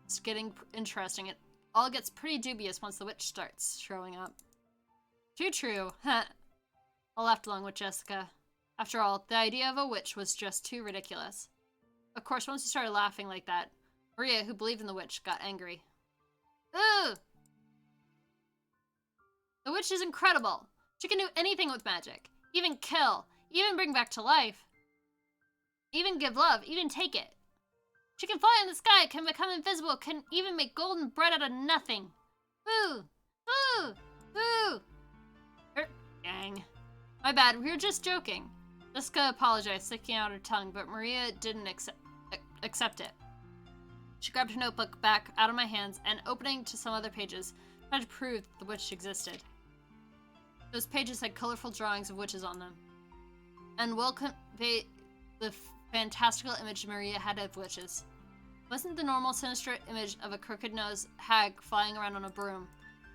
is getting interesting, it all gets pretty dubious once the witch starts showing up. Too true. Ha. I laughed along with Jessica. After all, the idea of a witch was just too ridiculous. Of course, once you started laughing like that, Maria, who believed in the witch, got angry. Ooh! The witch is incredible. She can do anything with magic. Even kill. Even bring back to life. Even give love. Even take it. She can fly in the sky, can become invisible, can even make golden bread out of nothing. Woo! Woo! Woo! Dang. My bad, we were just joking. Jessica apologized, sticking out her tongue, but Maria didn't accept it. She grabbed her notebook back out of my hands and, opening to some other pages, tried to prove that the witch existed. Those pages had colorful drawings of witches on them, and will convey the fantastical image Maria had of witches. It wasn't the normal sinister image of a crooked-nosed hag flying around on a broom,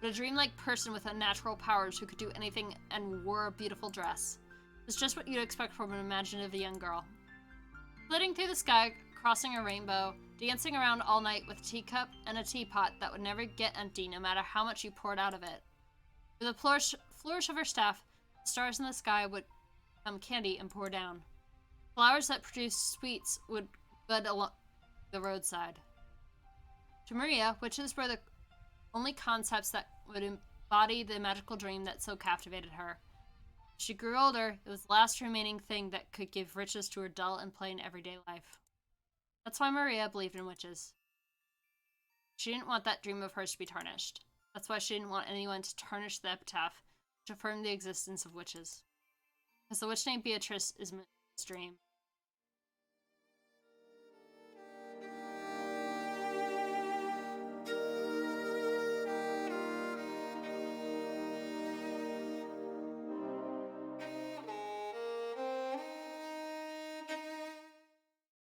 but a dreamlike person with unnatural powers who could do anything and wore a beautiful dress. It was just what you'd expect from an imaginative young girl. Flitting through the sky, crossing a rainbow, dancing around all night with a teacup and a teapot that would never get empty no matter how much you poured out of it. With a flourish of her staff, the stars in the sky would become candy and pour down. Flowers that produced sweets would bud along the roadside. To Maria, witches were the only concepts that would embody the magical dream that so captivated her. As she grew older, it was the last remaining thing that could give riches to her dull and plain everyday life. That's why Maria believed in witches. She didn't want that dream of hers to be tarnished. That's why she didn't want anyone to tarnish the epitaph which affirmed the existence of witches. Because the witch named Beatrice is Maria's dream.